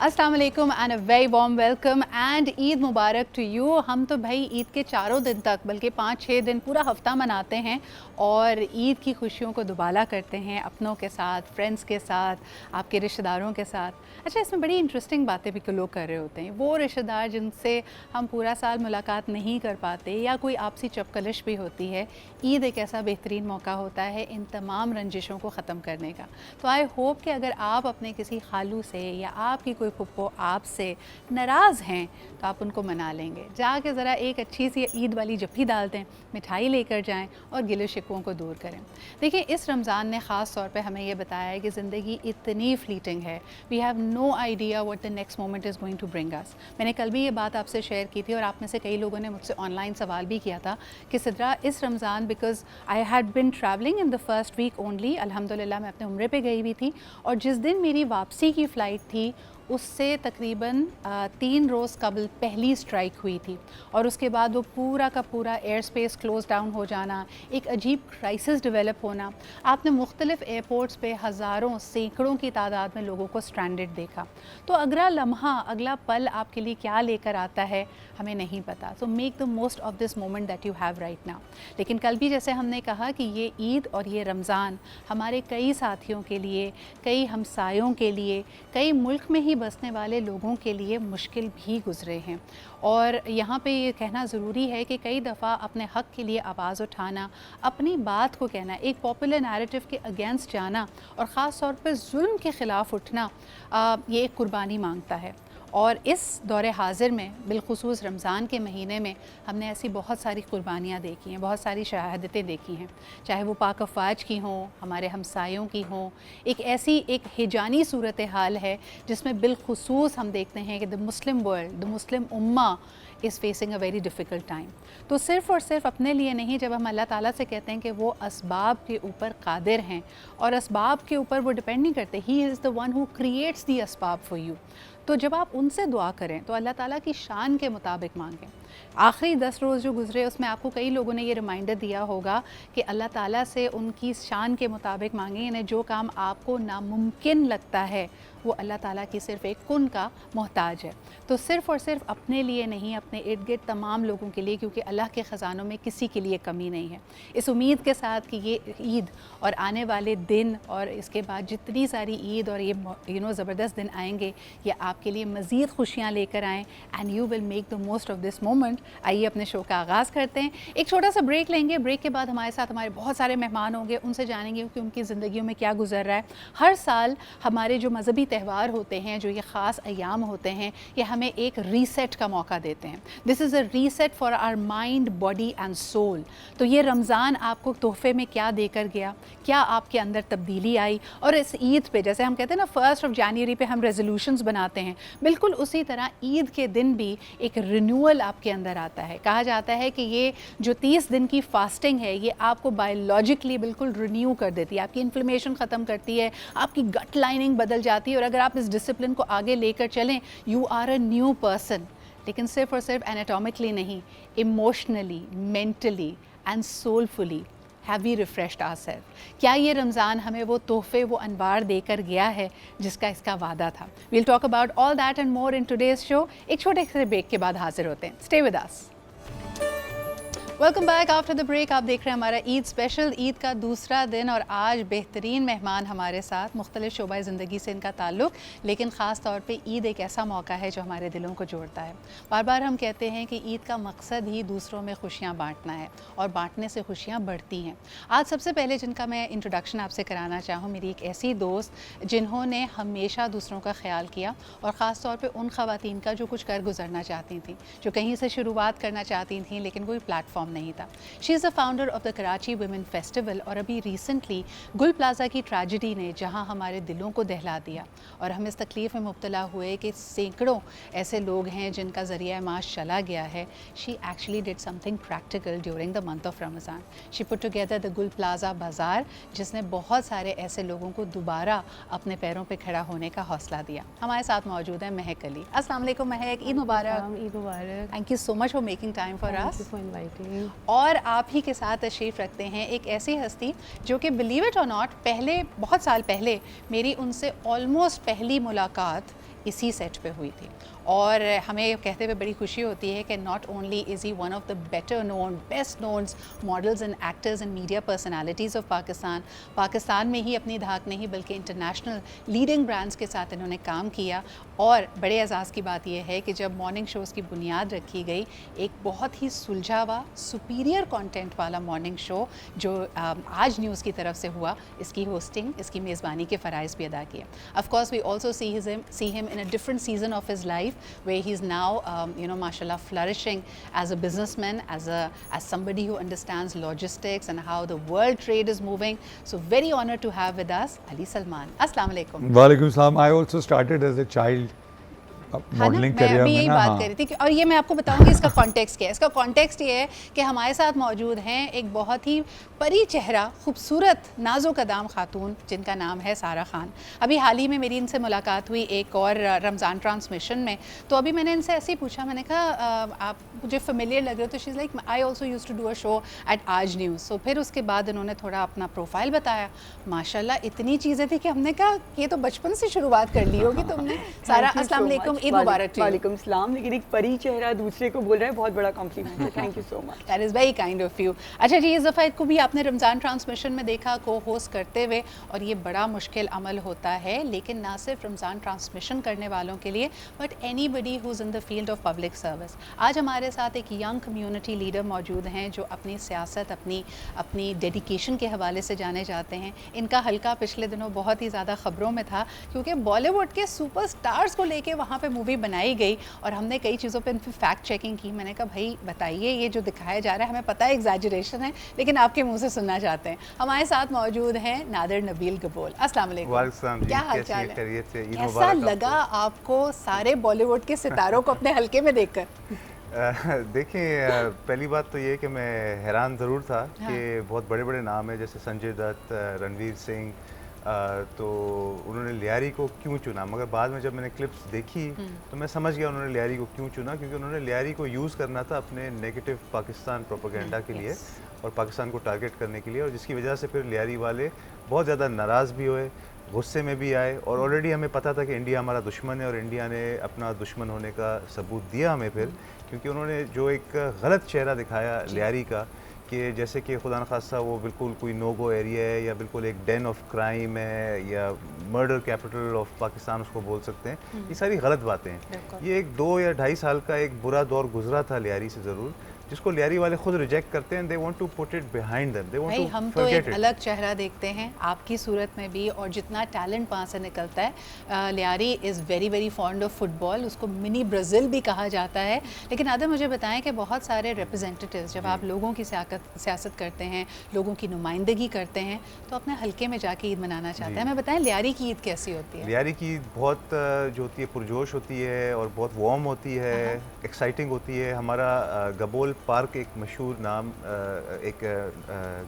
अस्सलाम वालेकुम and a very warm welcome and Eid मुबारक टू यू। हम तो भाई ईद के चारों दिन तक बल्कि 5-6 दिन पूरा हफ्ता मनाते हैं और ईद की खुशियों को दुबाला करते हैं अपनों के साथ, फ्रेंड्स के साथ, आपके रिश्तेदारों के साथ। अच्छा, इसमें बड़ी इंटरेस्टिंग बातें भी लोग कर रहे होते हैं। वो रिश्तेदार जिनसे हम पूरा साल मुलाकात नहीं कर पाते या कोई आपसी चपकलिश भी होती है, ईद एक ऐसा बेहतरीन मौका होता है इन तमाम रंजिशों को ख़त्म करने का। तो आई होप कि अगर आप अपने किसी खालू से या आपकी कोई फुप्पो आपसे नाराज़ हैं तो आप उनको मना लेंगे। जाके ज़रा एक अच्छी सी ईद वाली जफ्फी डाल दें, मिठाई लेकर जाएं और गिले शिकवों को दूर करें। देखिए, इस रमज़ान ने ख़ास तौर पे हमें ये बताया है कि ज़िंदगी इतनी फ्लीटिंग है, we have no idea what the next moment is going to bring us. मैंने कल भी ये बात आपसे शेयर की थी और आप में से कई लोगों ने मुझसे ऑनलाइन सवाल भी किया था कि सिद्रा, इस Ramzan because I had been travelling in the first week only, अल्हम्दुलिल्लाह मैं अपने उम्रे पे गई हुई थी और जिस दिन मेरी वापसी की फ़्लाइट थी उससे तकरीबन 3 रोज़ कबल पहली स्ट्राइक हुई थी और उसके बाद वो पूरा का पूरा एयर स्पेस क्लोज़ डाउन हो जाना, एक अजीब क्राइसिस डेवलप होना। आपने मुख्तलिफ़ एयरपोर्ट्स पे हज़ारों सैकड़ों की तादाद में लोगों को स्ट्रैंडेड देखा। तो अगला लम्हा, अगला पल आपके लिए क्या लेकर आता है हमें नहीं पता। So make the most of this moment that you have right now. लेकिन कल भी जैसे हमने कहा कि ये ईद और ये रमज़ान हमारे कई साथियों के लिए, कई हमसायों के लिए, कई मुल्क में ही बसने वाले लोगों के लिए मुश्किल भी गुज़रे हैं। और यहाँ पे ये कहना ज़रूरी है कि कई दफ़ा अपने हक़ के लिए आवाज़ उठाना, अपनी बात को कहना, एक पॉपुलर नैरेटिव के अगेंस्ट जाना और ख़ास तौर पर जुल्म के ख़िलाफ़ उठना, ये एक कुर्बानी मांगता है। और इस दौरे हाज़िर में बिलख़ुसूस रमज़ान के महीने में हमने ऐसी बहुत सारी कुर्बानियाँ देखी हैं, बहुत सारी शहादतें देखी हैं, चाहे वो पाक अफ़वाज की हों, हमारे हमसायों की हों। एक हिजानी सूरत हाल है जिसमें बिलख़ुसूस हम देखते हैं कि the Muslim world, the Muslim Umma is facing a very difficult time. तो सिर्फ़ और सिर्फ अपने लिए नहीं, जब हम अल्लाह ताला से कहते हैं कि वो असबाब के ऊपर कादिर हैं और असबाब के ऊपर वो डिपेंड नहीं करते, he is the one who creates the असबाब फॉर यू। तो जब आप उनसे दुआ करें तो अल्लाह ताला की शान के मुताबिक मांगें। आखिरी 10 रोज़ जो गुज़रे उसमें आपको कई लोगों ने ये रिमाइंडर दिया होगा कि अल्लाह ताला से उनकी शान के मुताबिक मांगें, यानी जो काम आपको नामुमकिन लगता है वो अल्लाह ताला की सिर्फ़ एक कुन का मोहताज है। तो सिर्फ़ और सिर्फ अपने लिए नहीं, अपने इर्द गिर्द तमाम लोगों के लिए, क्योंकि अल्लाह के ख़ज़ानों में किसी के लिए कमी नहीं है। इस उम्मीद के साथ कि ये ईद और आने वाले दिन और इसके बाद जितनी सारी ईद और ये ज़बरदस्त दिन आएंगे, ये आपके लिए मज़ीद खुशियाँ लेकर आएँ and you will make the most of this moment. आइए अपने शो का आगाज़ करते हैं। एक छोटा सा ब्रेक लेंगे। ब्रेक के बाद हमारे साथ हमारे बहुत सारे मेहमान होंगे, उनसे जानेंगे कि उनकी ज़िंदगियों में क्या गुजर रहा है। हर साल हमारे जो मज़हबी त्यौहार होते हैं, जो ये ख़ास अयाम होते हैं, ये हमें एक रीसेट का मौका देते हैं। This is a reset for our mind, body and soul. तो ये रमज़ान आपको तोहफ़े में क्या देकर गया, क्या आपके अंदर तब्दीली आई? और इस ईद पे, जैसे हम कहते हैं ना 1 जनवरी पे हम रेजोल्यूशंस बनाते हैं, बिल्कुल उसी तरह ईद के दिन भी एक रिन्यूअल आपके अंदर आता है। कहा जाता है कि ये जो 30 दिन की फास्टिंग है, ये आपको बायोलॉजिकली बिल्कुल रिन्यू कर देती है, आपकी इन्फ्लेमेशन ख़त्म करती है, आपकी गट लाइनिंग बदल जाती है और अगर आप इस डिसिप्लिन को आगे लेकर चलें, you are a new person. लेकिन सिर्फ और सिर्फ एनाटॉमिकली नहीं, emotionally, mentally and soulfully have we refreshed ourselves. क्या ये रमज़ान हमें वो तोहफ़े, वो अनवार देकर गया है जिसका इसका वादा था? We'll talk about all that and more in today's show. एक छोटे से ब्रेक के बाद हाजिर होते हैं। Stay with us. Welcome back after the break. आप देख रहे हैं हमारा ईद स्पेशल, ईद का दूसरा दिन और आज बेहतरीन मेहमान हमारे साथ, मुख्तलिफ शोबा ज़िंदगी से इनका ताल्लुक़, लेकिन ख़ास तौर पे ईद एक ऐसा मौका है जो हमारे दिलों को जोड़ता है। बार बार हम कहते हैं कि ईद का मकसद ही दूसरों में खुशियाँ बांटना है और बांटने से खुशियाँ बढ़ती हैं। आज सबसे पहले जिनका मैं इंट्रोडक्शन आपसे कराना चाहूँ, मेरी एक ऐसी दोस्त जिन्होंने हमेशा दूसरों का ख्याल किया और ख़ास तौर पर उन ख़वातीन का जो कुछ कर गुजरना चाहती थी, जो कहीं से शुरुआत करना चाहती थी लेकिन कोई प्लेटफॉर्म नहीं था। She is the founder of the Karachi women festival और अभी रिसेंटली गुल प्लाजा की ट्रेजिडी ने जहां हमारे दिलों को दहला दिया और हम इस तकलीफ़ में मुब्तला हुए कि सैकड़ों ऐसे लोग हैं जिनका ज़रिया माश चला गया है। She actually did something practical during the month of Ramzan. She put together the गुल प्लाजा बाज़ार, जिसने बहुत सारे ऐसे लोगों को दोबारा अपने पैरों पर खड़ा होने का हौसला दिया। हमारे साथ मौजूद है महक अली। अस्सलाम वालेकुम महक, ईद मुबारक। ईद मुबारक। Thank you so much for making time for us. और और आप ही के साथ तशरीफ़ रखते हैं एक ऐसी हस्ती जो कि बिलीव इट और नॉट, पहले बहुत साल पहले मेरी उनसे ऑलमोस्ट पहली मुलाकात इसी सेट पे हुई थी। और हमें कहते हुए बड़ी खुशी होती है कि not only is he one of the better known, best known models and actors and media personalities of Pakistan में ही अपनी धाक नहीं बल्कि इंटरनेशनल लीडिंग ब्रांड्स के साथ इन्होंने काम किया। और बड़े एजाज़ की बात यह है कि जब मॉर्निंग शोज़ की बुनियाद रखी गई, एक बहुत ही सुलझा हुआ सुपीरियर कंटेंट वाला मॉर्निंग शो जो आज न्यूज़ की तरफ से हुआ, इसकी होस्टिंग, इसकी मेज़बानी के फ़राइज़ भी अदा किए। Of course we also see him in a different season of his life where he's now mashallah flourishing as a businessman, as somebody who understands logistics and how the world trade is moving. So very honored to have with us Ali Salman. Assalamu alaikum. वालेकुम सलाम। I also started as a child modelling मैं career अभी में यही ना। बात हाँ। कर रही थी और ये मैं आपको बताऊंगी इसका कॉन्टेक्स्ट क्या है। इसका कॉन्टेक्स्ट ये है कि हमारे साथ मौजूद हैं एक बहुत ही परी चेहरा, खूबसूरत नाज़ो कदाम खातून जिनका नाम है सारा खान। अभी हाल ही में मेरी इनसे मुलाकात हुई एक और रमज़ान ट्रांसमिशन में, तो अभी मैंने इनसे ऐसे ही पूछा, मैंने कहा आप मुझे फेमिलियर लग रहे हो, तो she is like I also use to do a show at Aaj news. तो फिर उसके बाद इन्होंने थोड़ा अपना प्रोफाइल बताया, माशाल्लाह इतनी चीज़ें थी कि हमने कहा ये तो बचपन से शुरुआत कर ली होगी तुमने। सारा अस्सलाम वालेकुम, ईद मुबारक टू यू। वालेकुम सलाम। लेकिन एक परी चेहरा दूसरे को बोल रहा है, बहुत बड़ा कॉम्प्लीमेंट है। Thank you so much. That is very kind of you. अच्छा जी, इस दफ़ा को भी आपने रमज़ान ट्रांसमिशन में देखा को होस्ट करते हुए, और ये बड़ा मुश्किल अमल होता है, लेकिन ना सिर्फ रमज़ान ट्रांसमिशन करने वालों के लिए but any buddy who's in the field of public service. आज हमारे साथ एक यंग कम्युनिटी लीडर मौजूद हैं जो अपनी सियासत, अपनी डेडिकेशन के हवाले से जाने जाते हैं। इनका हल्का पिछले दिनों बहुत ही ज़्यादा ख़बरों में था क्योंकि बॉलीवुड के सुपर स्टार्स को लेके वहाँ पे मूवी बनाई गई और हमने कई चीज़ों पे इनकी फैक्ट चेकिंग की। मैंने कहा भाई बताइए, ये जो दिखाया जा रहा है हमें पता है एग्जैजरेशन है, लेकिन आपके मुंह से सुनना चाहते हैं। हमारे साथ मौजूद हैं नादिर नबील गबोल। अस्सलाम वालेकुम, क्या हाल चाल है? कैसा लगा आपको सारे बॉलीवुड के सितारों को अपने हल्के में देखकर? देखिए, पहली बात तो ये कि मैं हैरान ज़रूर था हाँ। कि बहुत बड़े बड़े नाम हैं जैसे संजय दत्त, रणवीर सिंह, तो उन्होंने लियारी को क्यों चुना। मगर बाद में जब मैंने क्लिप्स देखी तो मैं समझ गया उन्होंने लियारी को क्यों चुना, क्योंकि उन्होंने लियारी को यूज़ करना था अपने नेगेटिव पाकिस्तान प्रोपेगेंडा के लिए और पाकिस्तान को टारगेट करने के लिए, और जिसकी वजह से फिर लियारी वाले बहुत ज़्यादा नाराज़ भी हुए, गुस्से में भी आए। और ऑलरेडी हमें पता था कि इंडिया हमारा दुश्मन है और इंडिया ने अपना दुश्मन होने का सबूत दिया हमें फिर, क्योंकि उन्होंने जो एक गलत चेहरा दिखाया लियारी का कि जैसे कि खुदा न खास्ता वो बिल्कुल कोई नो गो एरिया है या बिल्कुल एक डेन ऑफ क्राइम है या मर्डर कैपिटल ऑफ पाकिस्तान उसको बोल सकते हैं। ये सारी गलत बातें हैं। ये एक 2 या 2.5 साल का एक बुरा दौर गुजरा था लियारी से ज़रूर, जिसको लियारी वाले खुद रिजेक्ट करते हैं। They want to put it behind them, they want to हम तो एक अलग चेहरा देखते हैं आपकी सूरत में भी, और जितना टैलेंट वहाँ से निकलता है। Lyari is very very fond of football, उसको मिनी ब्राज़ील भी कहा जाता है। लेकिन आदर मुझे बताएं कि बहुत सारे रिप्रेजेंटेटिव्स जब आप लोगों की सियासत करते हैं, लोगों की नुमाइंदगी करते हैं, तो अपने हल्के में जाके ईद मनाना चाहते हैं। हमें बताएं लियारी की ईद कैसी होती है? लियारी की ईद बहुत जो होती है पुरजोश होती है और बहुत वार्म होती है, एक्साइटिंग होती है। हमारा गबोल पार्क एक मशहूर नाम,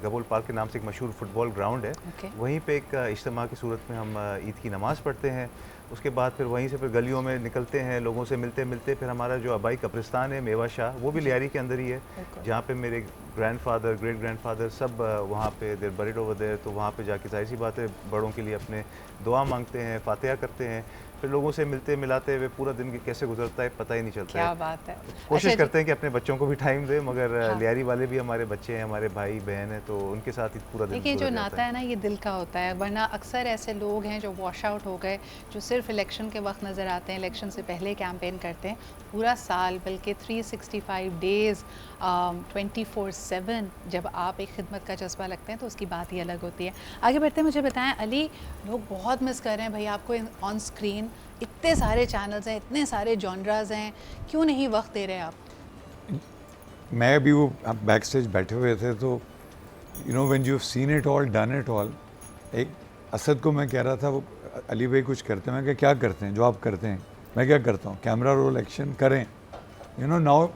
गबोल पार्क के नाम से एक मशहूर फुटबॉल ग्राउंड है। वहीं पे एक इज्तिमा की सूरत में हम ईद की नमाज़ पढ़ते हैं। उसके बाद फिर वहीं से फिर गलियों में निकलते हैं, लोगों से मिलते मिलते फिर हमारा जो आबाई कब्रिस्तान है मेवा शाह, वो भी लियारी के अंदर ही है, जहाँ पे मेरे ग्रैंडफादर, ग्रेट ग्रैंडफादर सब वहाँ पे देर बरिड ओवर देर। तो वहाँ पे जाके जाहिर सी बात है बड़ों के लिए अपने दुआ मांगते हैं, फातिहा करते हैं, फिर लोगों से मिलते मिलाते हुए पूरा दिन कैसे गुजरता है पता ही नहीं चलता। क्या बात है। कोशिश करते हैं कि अपने बच्चों को भी टाइम दें, मगर लियारी वाले भी हमारे बच्चे हैं, हमारे भाई बहन हैं, तो उनके साथ ही पूरा दिन देखिए जो नाता है ना ये दिल का होता है। वरना अक्सर ऐसे लोग हैं जो वॉश आउट हो गए, जो सिर्फ इलेक्शन के वक्त नज़र आते हैं, इलेक्शन से पहले कैंपेन करते हैं, पूरा साल बल्कि 365 डेज़ 24/7 जब आप एक खिदमत का जज्बा लगते हैं तो उसकी बात ही अलग होती है। आगे बढ़ते हैं, मुझे बताएं अली, लोग बहुत मिस कर रहे हैं भाई आपको ऑन स्क्रीन। इतने सारे चैनल्स हैं, इतने सारे जॉनराज हैं, क्यों नहीं वक्त दे रहे आप? मैं भी वो बैक स्टेज बैठे हुए थे तो you know when you have seen it all, done it all, एक असद को मैं कह रहा था, वो अली भाई कुछ करते हैं, मैं क्या करते हैं जो आप करते हैं, मैं क्या करता हूँ, कैमरा रोल एक्शन करें। You know now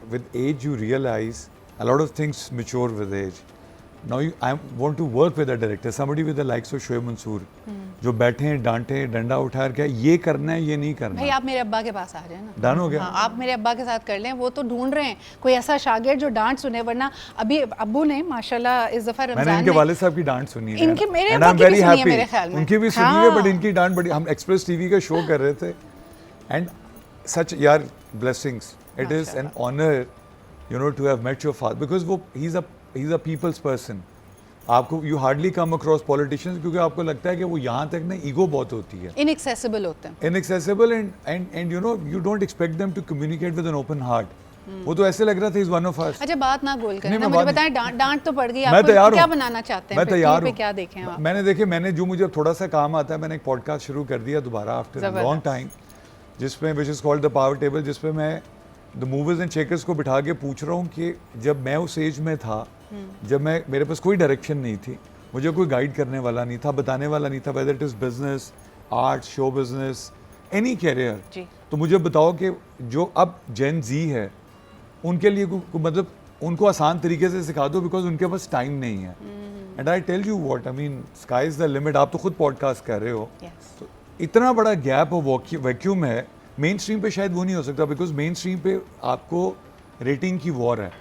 with age you realize a lot of things mature with age. Now I want to work with a director, somebody with the likes of Shoaib Mansoor, जो बैठे हैं, डांटे, डंडा उठा के ये करना है, ये नहीं करना। भाई आप मेरे अब्बा के पास आ जाए ना, डन हो गया। हाँ, आप मेरे अब्बा के साथ कर लें, वो तो ढूंढ रहे हैं कोई ऐसा शागिर्द जो डांट सुने, वरना अभी अब्बू ने माशाल्लाह इस दफ़ा रमजान मैंने इनके में वालिद साहब की डांट सुनी है, इनके मेरे and अब्बा I'm की भी very सुनी है happy। मेरे ख्याल में। उनकी भी सुनी है, हाँ। बट इनकी डांट बड़ी, हम एक्सप्रेस टीवी का शो कर रहे थे, एंड सच यार blessings, it is an honour you know to have met your father, because वो he is a people's person. आपको you hardly come across politicians, क्योंकि आपको लगता है कि वो यहाँ तक ना ईगो बहुत होती है, इनएक्सेसिबल होते हैं। inaccessible, and you know you don't expect them to communicate with an open heart। वो तो ऐसे लग रहा था इज वन ऑफ अस। अच्छा बात ना गोल करें नहीं, ना, मैं मुझे बात बताएं, डांट तो पड़ गई, मैं आपको तैयार क्या हूँ, बनाना चाहते हैं, मैं फिर तैयार टीवी हूँ। पे क्या देखें आप? मैंने जो मुझे थोड़ा सा काम आता है, मैंने एक पॉडकास्ट शुरू कर दिया दोबारा आफ्टर अ लॉन्ग टाइम, जिसमें which is called the power table, जिसमें मैं द मूवर्स एंड शेकर्स को बिठा के पूछ रहा हूँ कि जब मैं उस एज में था, जब मेरे पास कोई डायरेक्शन नहीं थी, मुझे कोई गाइड करने वाला नहीं था, बताने वाला नहीं था, whether it is business, art, show business, any career, तो मुझे बताओ कि जो अब जेन जी है उनके लिए मतलब उनको आसान तरीके से सिखा दो, बिकॉज उनके पास टाइम नहीं है। And I tell you what I mean, sky is the limit. आप तो खुद पॉडकास्ट कर रहे हो, तो इतना बड़ा गैप और वैक्यूम है। मेन स्ट्रीम पे शायद वो नहीं हो सकता, बिकॉज मेन स्ट्रीम पे आपको रेटिंग की वॉर है,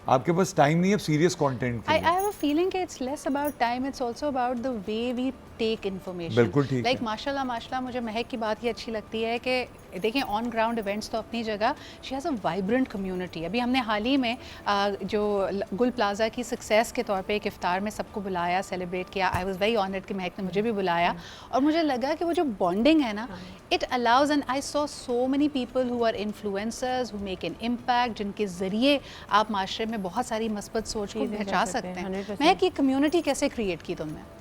आपके पास टाइम नहीं है सीरियस कंटेंट के लिए। I have a feeling कि it's less about time, it's also about the way we take information. बिल्कुल ठीक Like है। माशाल्लाह मुझे महक की बात ये अच्छी लगती है कि देखिए ऑन ग्राउंड इवेंट्स तो अपनी जगह, she has a vibrant community. अभी हमने हाल ही में जो गुल प्लाजा की सक्सेस के तौर पे एक इफ्तार में सबको बुलाया, सेलिब्रेट किया। आई वाज वेरी ऑनर्ड कि महक ने मुझे भी बुलाया, और मुझे लगा कि वो जो बॉन्डिंग है ना, it allows, and I saw so many people who are influencers who make an impact, जिनके ज़रिए आप माशरे में बहुत सारी मस्बत सोच को चीज़ें पहुँचा कर सकते सकते हैं। हैं, 100%। महक, ये कम्युनिटी कैसे क्रिएट की तुमने?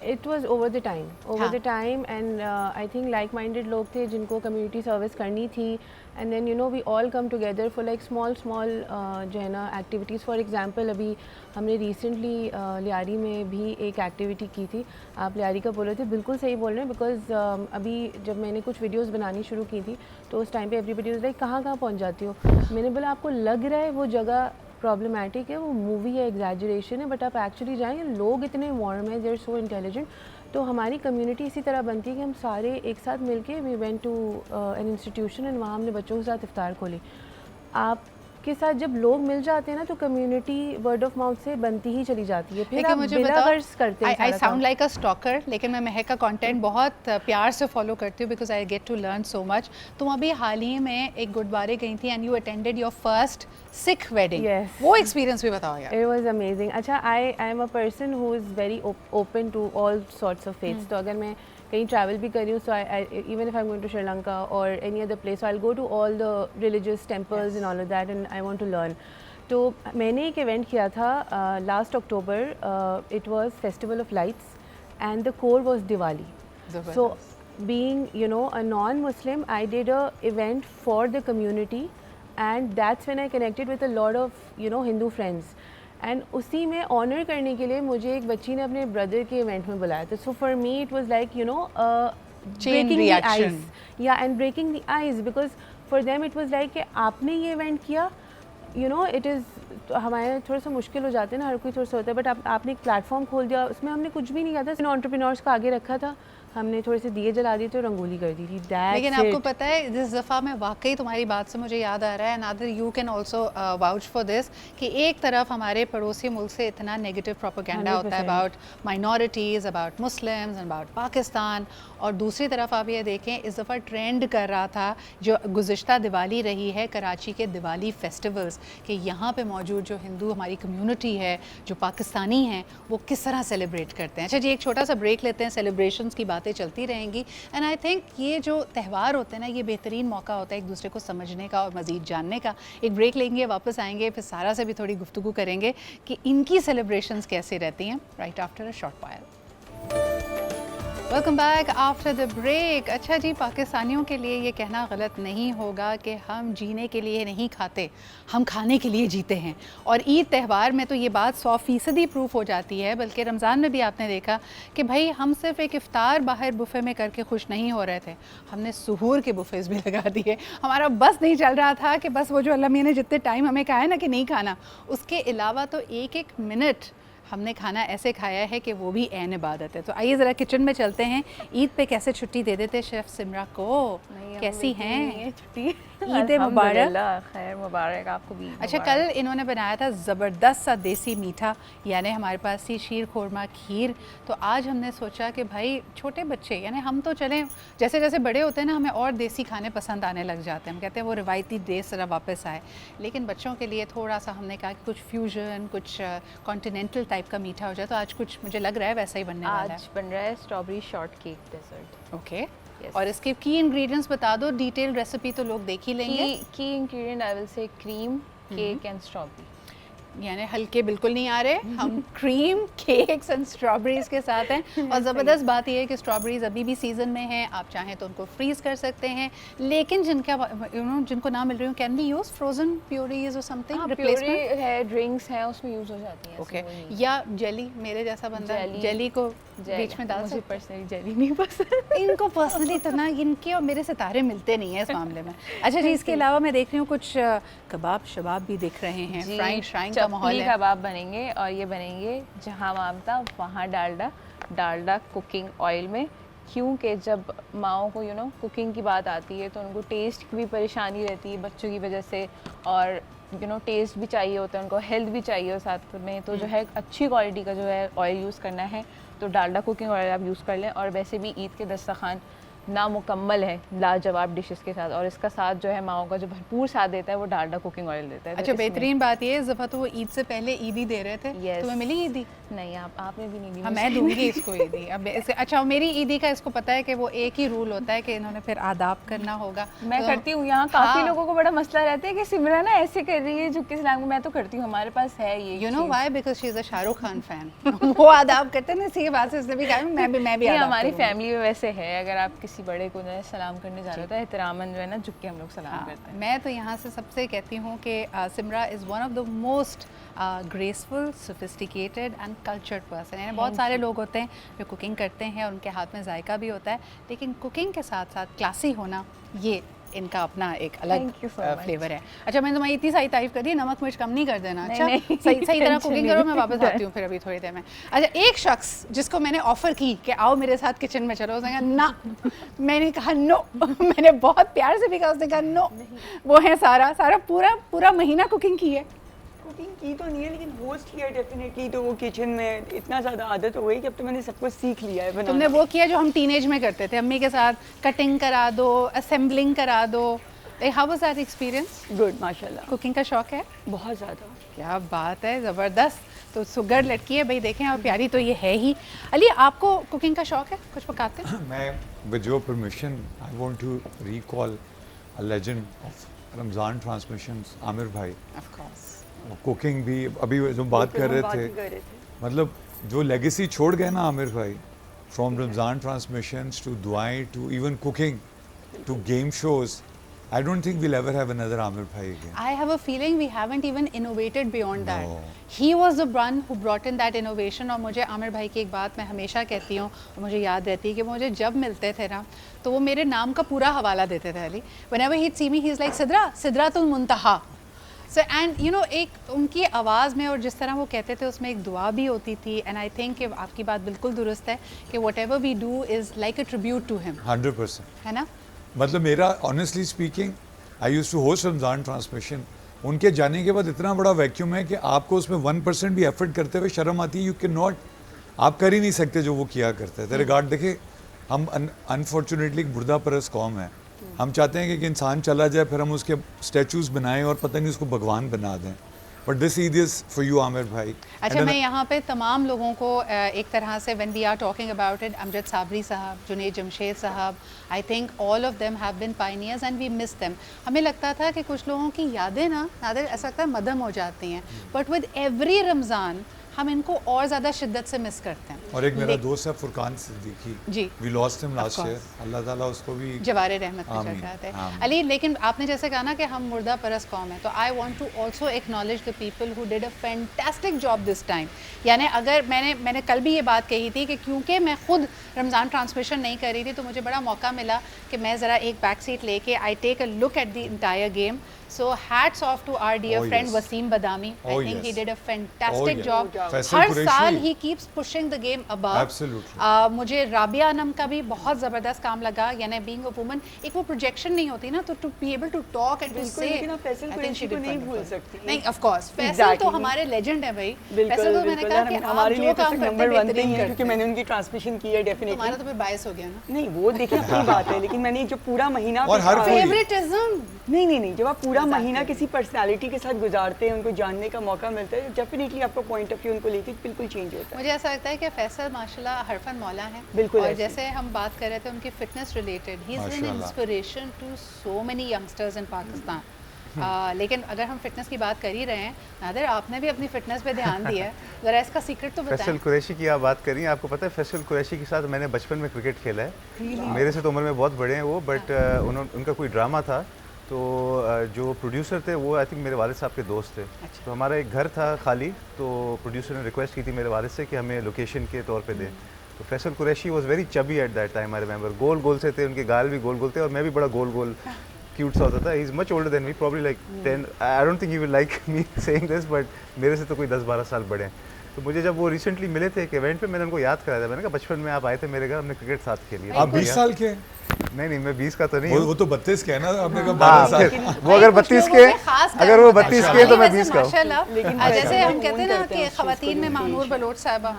It was over the time, हाँ। And I think like minded लोग थे जिनको कम्युनिटी सर्विस करनी थी, and then you know we all come together for like small जो है ना एक्टिविटीज़। फॉर एग्जांपल अभी हमने रिसेंटली लियारी में भी एक एक्टिविटी की थी। आप लियारी का बोल रहे थे, बिल्कुल सही बोल रहे हैं, बिकॉज अभी जब मैंने कुछ वीडियोज़ बनानी शुरू की थी तो उस टाइम पे एवरीबडी वाज लाइक कहाँ पहुँच जाती हो। मैंने बोला आपको लग रहा है वो जगह प्रॉब्लमैटिक है, वो मूवी है, एग्जैजरेशन है, बट आप एक्चुअली जाएंगे, लोग इतने वार्म हैं, दे आर सो इंटेलिजेंट। तो हमारी कम्युनिटी इसी तरह बनती है कि हम सारे एक साथ मिलके we went to an institution and वहाँ हमने बच्चों के साथ इफ्तार खोली। आपके साथ जब लोग मिल जाते हैं ना, तो कम्युनिटी वर्ड ऑफ माउथ से बनती ही चली जाती है, फिर आप बिला गर्ज करते हैं। I sound like a stalker, लेकिन मैं महक का कंटेंट बहुत प्यार से फॉलो करती हूँ, because I get to learn so much. तुम अभी हाल ही में एक गुरुद्वारे गई थी and you attended your first Sikh wedding. Yes. वो एक्सपीरियंस भी बताओ यार। It was amazing. अच्छा, I am a person who is very open to all sorts of faiths. तो अगर मैं कहीं ट्रैवल भी कर रही हूँ, so I even if I'm going to Sri Lanka or any other place, so I'll go to all the religious temples and all of that, and I want to learn. तो मैंने एक event किया था last October, it was Festival of Lights and the core was Diwali. So being you know a non-Muslim, I did a event for the community, and that's when I connected with a lot of you know Hindu friends. And उसी में honour करने के लिए मुझे एक बच्ची ने अपने ब्रदर के इवेंट में बुलाया था। So for me it was like you know breaking the ice, yeah and breaking the ice, because for them it was like कि आपने ये इवेंट किया, यू नो इट इज़, तो हमारे थोड़ा सा मुश्किल हो जाते हैं ना, हर कोई थोड़ा सा होता है, बट आपने एक प्लेटफॉर्म खोल दिया, उसमें हमने कुछ भी नहीं किया था, एंटरप्रेन्योर्स को आगे रखा था, हमने थोड़े से दिए जला दिए थे और रंगोली कर दी थी। लेकिन आपको पता है, इस दफ़ा में वाकई तुम्हारी बात से मुझे याद आ रहा है, Nadir you can also vouch for this, कि एक तरफ हमारे पड़ोसी मुल्क से इतना नेगेटिव प्रोपेगेंडा होता है about minorities, about Muslims, about Pakistan, और दूसरी तरफ आप ये देखें इस दफ़ा ट्रेंड कर रहा था जो गुज़िश्ता दिवाली रही है कराची के दिवाली फेस्टिवल्स, कि यहाँ पे मौजूद जो हिंदू हमारी कम्युनिटी है, जो पाकिस्तानी हैं, वो किस तरह सेलिब्रेट करते हैं। अच्छा जी, एक छोटा सा ब्रेक लेते हैं, सेलिब्रेशंस की बातें चलती रहेंगी, एंड आई थिंक ये जो त्यौहार होते हैं ना, ये बेहतरीन मौका होता है एक दूसरे को समझने का और मज़ीद जानने का। एक ब्रेक लेंगे, वापस आएंगे, फिर सारा से भी थोड़ी गुफ्तगू करेंगे कि इनकी सेलिब्रेशंस कैसे रहती हैं, right after a short while. Welcome back after the break. अच्छा जी, पाकिस्तानियों के लिए ये कहना गलत नहीं होगा कि हम जीने के लिए नहीं खाते, हम खाने के लिए जीते हैं, और ईद त्यौहार में तो ये बात 100% प्रूफ हो जाती है। बल्कि रमज़ान में भी आपने देखा कि भाई हम सिर्फ एक इफ्तार बाहर बुफ़े में करके खुश नहीं हो रहे थे, हमने सुहूर के बुफ़ेज़ भी लगा दिए। हमारा बस नहीं चल रहा था कि बस वो जो अल्लाह मियां ने जितने टाइम हमें कहा है ना कि नहीं खाना, उसके अलावा तो एक एक मिनट हमने खाना ऐसे खाया है कि वो भी ऐन इबादत है। तो आइए ज़रा किचन में चलते हैं। ईद पे कैसे छुट्टी दे देते शेफ़ सिमरा को? कैसी हैं? छुट्टी ईद मुबारक। खैर मुबारक आपको भी। अच्छा, कल इन्होंने बनाया था ज़बरदस्त सा देसी मीठा, यानी हमारे पास थी शीर खोरमा खीर। तो आज हमने सोचा कि भाई छोटे बच्चे, यानी हम तो चलें जैसे जैसे बड़े होते हैं ना, हमें और देसी खाने पसंद आने लग जाते हैं। हम कहते हैं वो रिवायती टेस्ट ज़रा वापस आए, लेकिन बच्चों के लिए थोड़ा सा हमने कहा कि कुछ फ्यूजन, कुछ कॉन्टिनेंटल टाइप का मीठा हो जाए। तो आज कुछ मुझे लग रहा है वैसा ही बनने वाला है। आज बन रहा है strawberry shortcake dessert. Okay, और इसके की इंग्रेडिएंट्स बता दो, डिटेल रेसिपी तो लोग देख ही लेंगे। की ingredient I will say cream, cake and strawberry. यानी हल्के बिल्कुल नहीं आ रहे, हम क्रीम, केक्स एंड स्ट्रॉबेरीज के साथ हैं। और ज़बरदस्त बात यह है कि स्ट्रॉबेरीज अभी भी सीज़न में हैं, आप चाहें तो उनको फ्रीज़ कर सकते हैं। लेकिन जिनको ना मिल रही हो, कैन बी यूज फ्रोजन प्योरीज और समथिंग रिप्लेसमेंट है, ड्रिंक्स हैं उसमें यूज़ हो जाती हैं। ओके, या जेली, मेरे जैसा बंदा जेली को बीच में डाल मुझे सकते। पर्सनली जेली नहीं पसंद। इनको पर्सनली तो ना, इनके और मेरे सितारे मिलते नहीं है इस मामले में। अच्छा जी, इसके अलावा मैं देख रही हूँ कुछ कबाब शबाब भी दिख रहे हैं, फ्राइंग श्राइंग का माहौल है। कबाब बनेंगे और ये बनेंगे जहाँ मामता वहाँ डालडा कुकिंग ऑयल में। क्योंकि जब माओ को कुकिंग की बात आती है तो उनको टेस्ट की भी परेशानी रहती है बच्चों की वजह से, और टेस्ट भी चाहिए होता है उनको, हेल्थ भी चाहिए हो साथ में। तो जो है अच्छी क्वालिटी का जो है ऑयल यूज़ करना है, तो डालडा कुकिंग ऑयल आप यूज़ कर लें। और वैसे भी ईद के दस्तरखान नामुकम्मल है लाजवाब डिशेस के साथ, और इसका साथ जो है माओ का जो भरपूर साथ देता है वो डालडा कुकिंग ऑयल देता है। अच्छा, बेहतरीन बात ये है, इस दफ़ा तो वो ईद से पहले ईदी दे रहे थे। Yes. तुम्हें मिली ईदी? नहीं, आपने भी नहीं दी। हाँ, मैं दूंगी इसको ईदी। अब अच्छा, मेरी ईदी का इसको पता है कि वो एक ही रूल होता है कि इन्होंने फिर आदाब करना होगा। मैं तो करती हूँ। यहाँ काफ़ी हाँ। लोगों को बड़ा मसला रहता है कि सिमरा ना ऐसे कर रही है झुक के सलाम। मैं तो करती हूँ, हमारे पास है ये। You know why? Because she is a Shahrukh Khan fan. वो आदाब करते हैं ना, इसी के बाद से उसने भी कहा मैं भी नहीं, आदाब हमारी करूंगी। फैमिली में वैसे है, अगर आप किसी बड़े को जो है सलाम करने जा रहे हो तो एहतरामन जो है ना झुक के हम लोग सलाम करते हैं। मैं तो यहाँ से सबसे कहती हूँ कि Simra is one of the most graceful, sophisticated and cultured person. यानी बहुत सारे लोग होते हैं जो कुकिंग करते हैं और उनके हाथ में जायका भी होता है, लेकिन कुकिंग के साथ साथ क्लासी होना, ये इनका अपना एक अलग Thank you so much. Flavour है। अच्छा, मैंने तुम्हारी इतनी सारी तारीफ कर दी, नमक मिर्च कम नहीं कर देना। अच्छा, नहीं, सही तरह tension कुकिंग नहीं करो, मैं वापस आती हूँ फिर अभी थोड़ी देर में। अच्छा, एक शख्स जिसको मैंने ऑफ़र की कि आओ मेरे साथ किचन में चलो, उसने कहा ना। मैंने कहा नो। मैंने बहुत प्यार से भी कहा, उसने कहा नो। वो है सारा पूरा महीना कुकिंग की है। कुकिंग की तो नहीं है, लेकिन होस्ट किया डेफिनेटली। तो वो किचन में इतना ज़्यादा आदत हो गई कि अब तो मैंने सब कुछ सीख लिया है बनाना। तुमने वो किया जो हम टीनेज में करते थे, अम्मी के साथ कटिंग करा दो, असेंबलिंग करा दो। How was that experience? Good, माशाल्लाह। कुकिंग का शौक है? बहुत ज़्यादा। क्या बात है, ज़बरदस्त। तो सुगर लड़की है भाई, देखें, और प्यारी तो ये है ही। अली, आपको कुकिंग का शौक है? कुछ पकाते हैं? मैं with your permission I want to recall a legend of Ramzan transmissions, Aamir भाई। Of course. कुकिंग भी अभी जो बात कर रहे थे, मतलब जो लेगेसी छोड़ गए ना आमिर भाई, फ्रॉम रमज़ान ट्रांसमिशंस टू दुआएं to even cooking to game shows, I don't think we'll ever have another Amir Bhai again. I have a feeling we haven't even innovated beyond that. No. He was the one who brought in that innovation. और मुझे आमिर भाई की एक बात मैं हमेशा कहती हूँ और मुझे याद रहती है कि मुझे जब मिलते थे ना, तो वो मेरे नाम का पूरा हवाला देते थे। Ali, whenever he'd see me, he's like सिद्रातुल Muntaha. So and you know, एक उनकी आवाज़ में और जिस तरह वो कहते थे उसमें एक दुआ भी होती थी। And I think कि आपकी बात बिल्कुल दुरुस्त है कि whatever we do is like a tribute to him. 100%. है ना? मतलब मेरा honestly speaking, I used to host Ramzan transmission. उनके जाने के बाद इतना बड़ा वैक्यूम है कि आपको उसमें 1% भी एफर्ट करते हुए शर्म आती है। यू कैन नॉट, आप कर ही नहीं सकते जो वो किया करते थे। रिगार्ड देखे, हम अनफॉर्चुनेटली एक मुर्दा परस्त कौम है। हम चाहते हैं कि इंसान चला जाए फिर हम उसके स्टैचूज़ बनाएं और पता नहीं उसको भगवान बना दें। But this Eid is for you Aamir भाई। अच्छा, मैं यहाँ पे तमाम लोगों को एक तरह से when we are talking about it, Amjad Sabri साहब, जुनैद जमशेद साहब, I think all of them have been pioneers and we miss them. हमें लगता था कि कुछ लोगों की यादें ना नादिर ऐसा लगता है मदम हो जाती हैं, बट विद एवरी रमज़ान हम इनको और ज़्यादा शिद्दत से मिस करते हैं। और एक मेरा दोस्त है Furqan Siddiqui ji, we lost him last year, Allah ताला उसको भी जवारे रहमत में आमीन, चढ़ाते हैं। आमीन। अली, लेकिन आपने जैसे कहा ना कि हम मुर्दा परस्त कौम है, तो I want to also acknowledge the people who did a fantastic job this time. यानी अगर मैंने कल भी ये बात कही थी कि क्योंकि मैं खुद रमज़ान ट्रांसमिशन नहीं कर रही थी, तो मुझे बड़ा मौका मिला कि मैं ज़रा एक बैक सीट लेके I take a look at the entire game. So hats off to our dear Oh, friend yes. Wasim Badami. I Oh, think he yes. did a fantastic yes. job. Faisal her Qureshi. साल he keeps pushing the game above. Absolutely. मुझे राबिया अनम का भी बहुत ज़बरदस्त काम लगा, यानी being a woman एक वो projection नहीं होती ना, तो to be able to talk and to बिल्कुल, say, लेकिन आप Faisal I think Qureshi she को did नहीं भूल wonderful. सकती। नहीं, of course, फैसल Exactly. तो हमारे legend है भाई। बिल्कुल फैसल को मैंने कहा कि हमारे आप लिए जो तो काम करते नंबर हैं 1 पे ही बेहतरीन है, क्योंकि करते मैंने हैं। उनकी ट्रांसमिशन की है डेफिनेटली। तुम्हारा तो फिर बायस हो गया ना। नहीं, वो देखिए अपनी बात है, लेकिन मैंने जो पूरा महीना और हर कोई- Favoritism. नहीं, जब आप पूरा मजाक महीना कर रही किसी पर्सनालिटी के साथ गुजारते हैं, उनको जानने का मौका मिलता है, डेफिनेटली आपका पॉइंट ऑफ व्यू उनको लेके बिल्कुल चेंज होता है। मुझे ऐसा लगता है कि फैसल माशाल्लाह हरफन मौला है। बिल्कुल और ऐसे। जैसे हम बात कर रहे थे उनकी fitness related, he is an माशाल्लाह। Inspiration to so many youngsters in Pakistan. लेकिन अगर हम फिटनेस की बात कर ही रहे हैं, नादिर आपने भी अपनी फिटनेस पे ध्यान दिया है, ज़रा इसका सीक्रेट तो फैसल बताएं। कुरैशी की आप बात करिए, आपको पता है फैसल कुरैशी के साथ मैंने बचपन में क्रिकेट खेला है। मेरे से तो उम्र में बहुत बड़े हैं वो, बट उनका कोई ड्रामा था, तो जो प्रोड्यूसर थे वो आई थिंक मेरे वालिद साहब के दोस्त थे। तो हमारा एक घर था खाली, तो प्रोड्यूसर ने रिक्वेस्ट की थी मेरे वालिद से कि हमें लोकेशन के तौर पे दें। तो Faisal Qureshi was very chubby at that time, I remember. गोल गोल से थे, उनके गाल भी गोल गोल थे और मैं भी बड़ा गोल गोल क्यूट सा होता था। He is much older than me, probably like 10, I don't think you will like me saying this, but मेरे से तो कोई 10-12 साल बड़े हैं। तो मुझे जब वो रिसेंटली मिले थे एक इवेंट पे, मैंने उनको याद कराया था। मैंने कहा बचपन में आप आए थे मेरे घर, हमने क्रिकेट साथ खेली। आप 20 साल के हैं? नहीं, मैं 20 का तो नहीं हूँ। वो तो 32 के है ना, आपने कहा हाँ, 12 साल। फिर वो अगर 32 के, अगर वो 32 के तो मैं 20 का हूँ। माशाल्लाह। लेकिन जैसे हम फैसल कहते हैं ना करते कि हैं उस चीज़ को खवातीन में भी। मानूर बलोच साहिबा,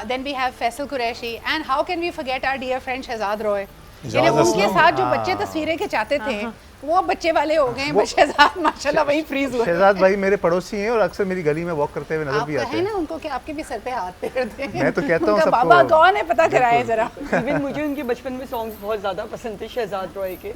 then we have Faisal Qureshi and how can we forget our dear friend Shahzad Roy, यानी उनके असलम। साथ जो बच्चे तस्वीरें खिंचाते थे वो बच्चे वाले हो गए हैं। शहजाद माशाल्लाह वही फ्रीज हुआ। शहजाद भाई मेरे पड़ोसी हैं और अक्सर मेरी गली में वॉक करते हुए नजर आप भी आते कहें हैं। ना उनको कि आपके भी सर पे हाथ फेर दें। मैं तो कहता हूँ उनका सबको। बाबा कौन है पता कराए जरा। इवन मुझे उनके बचपन में सॉन्ग्स बहुत ज़्यादा पसंद थे शहजाद रॉय के,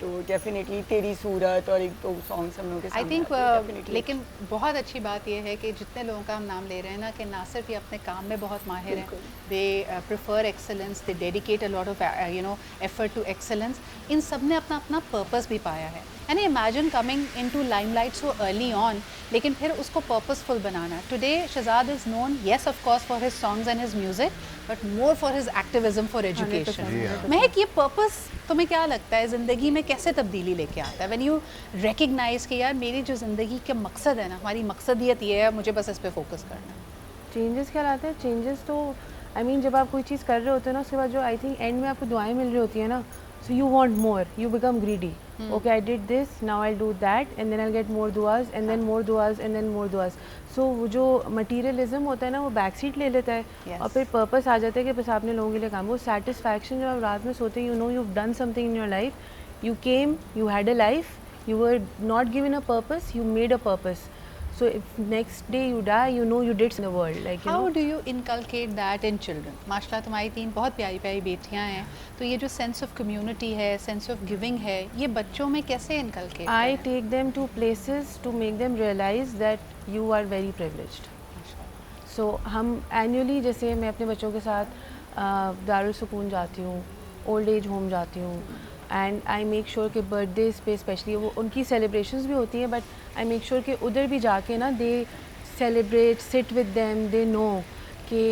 तो डेफिनेटली तेरी सूरत और एक दो सॉन्ग्स हम लोग के आई सामने थिंक आते हैं, definitely। लेकिन बहुत अच्छी बात यह है कि जितने लोगों का हम नाम ले रहे हैं ना, कि ना सिर्फ ये अपने काम में बहुत माहिर हैं, they prefer excellence, they dedicate a lot of effort to excellence. इन सब ने अपना अपना पर्पस भी पाया है। यानी imagine coming into limelight so early on, लेकिन फिर उसको पर्पसफुल बनाना। Today Shahzad is known yes of course for his songs and his music, but more for his activism for education. Mehak, ये पर्पस तुम्हें क्या लगता है ज़िंदगी में कैसे तब्दीली लेके आता है, व्हेन यू रिकग्नाइज कि यार मेरी जो ज़िंदगी के मकसद है ना, हमारी मकसदियत ये है, मुझे बस इस पे फोकस करना है। चेंजेस क्या लाते हैं? चेंजेस तो आई मीन जब आप कोई चीज़ कर रहे होते हो ना, उसके बाद जो आई थिंक एंड में आपको दुआएं मिल रही होती है ना, so you want more, you become greedy. Okay, I did this, now I do that, and then I get more दुआज, एंड देन मोर दुआज, एंड देन मोर दुआज। सो वो जो मटीरियलिज्म होता है ना, वो बैक सीट ले लेता है। Yes. और फिर पर्पस आ जाता है कि बस आपने लोगों के लिए काम। वो सेटिस्फैक्शन जब आप रात में सोते, you know you done something in your life, you came, you had a life, you were not given a purpose, you made a purpose. So if next day you die, you know you did in the world, like you How know. do you inculcate that in children? माशाल्लाह तुम्हारी 3 बहुत प्यारी प्यारी बेटियां हैं, तो ये जो सेंस ऑफ कम्युनिटी है, सेंस ऑफ गिविंग है, ये बच्चों में कैसे inculcate I take them to places to make them realize that you are very privileged. So हम annually, जैसे मैं अपने बच्चों के साथ दारुल सुकून जाती हूँ, ओल्ड एज होम जाती हूँ, एंड आई मेक श्योर कि बर्थडेज पे स्पेशली वो उनकी सेलिब्रेशंस भी होती हैं, बट आई मेक श्योर कि उधर भी जाके ना दे celebrate, sit with them, they know कि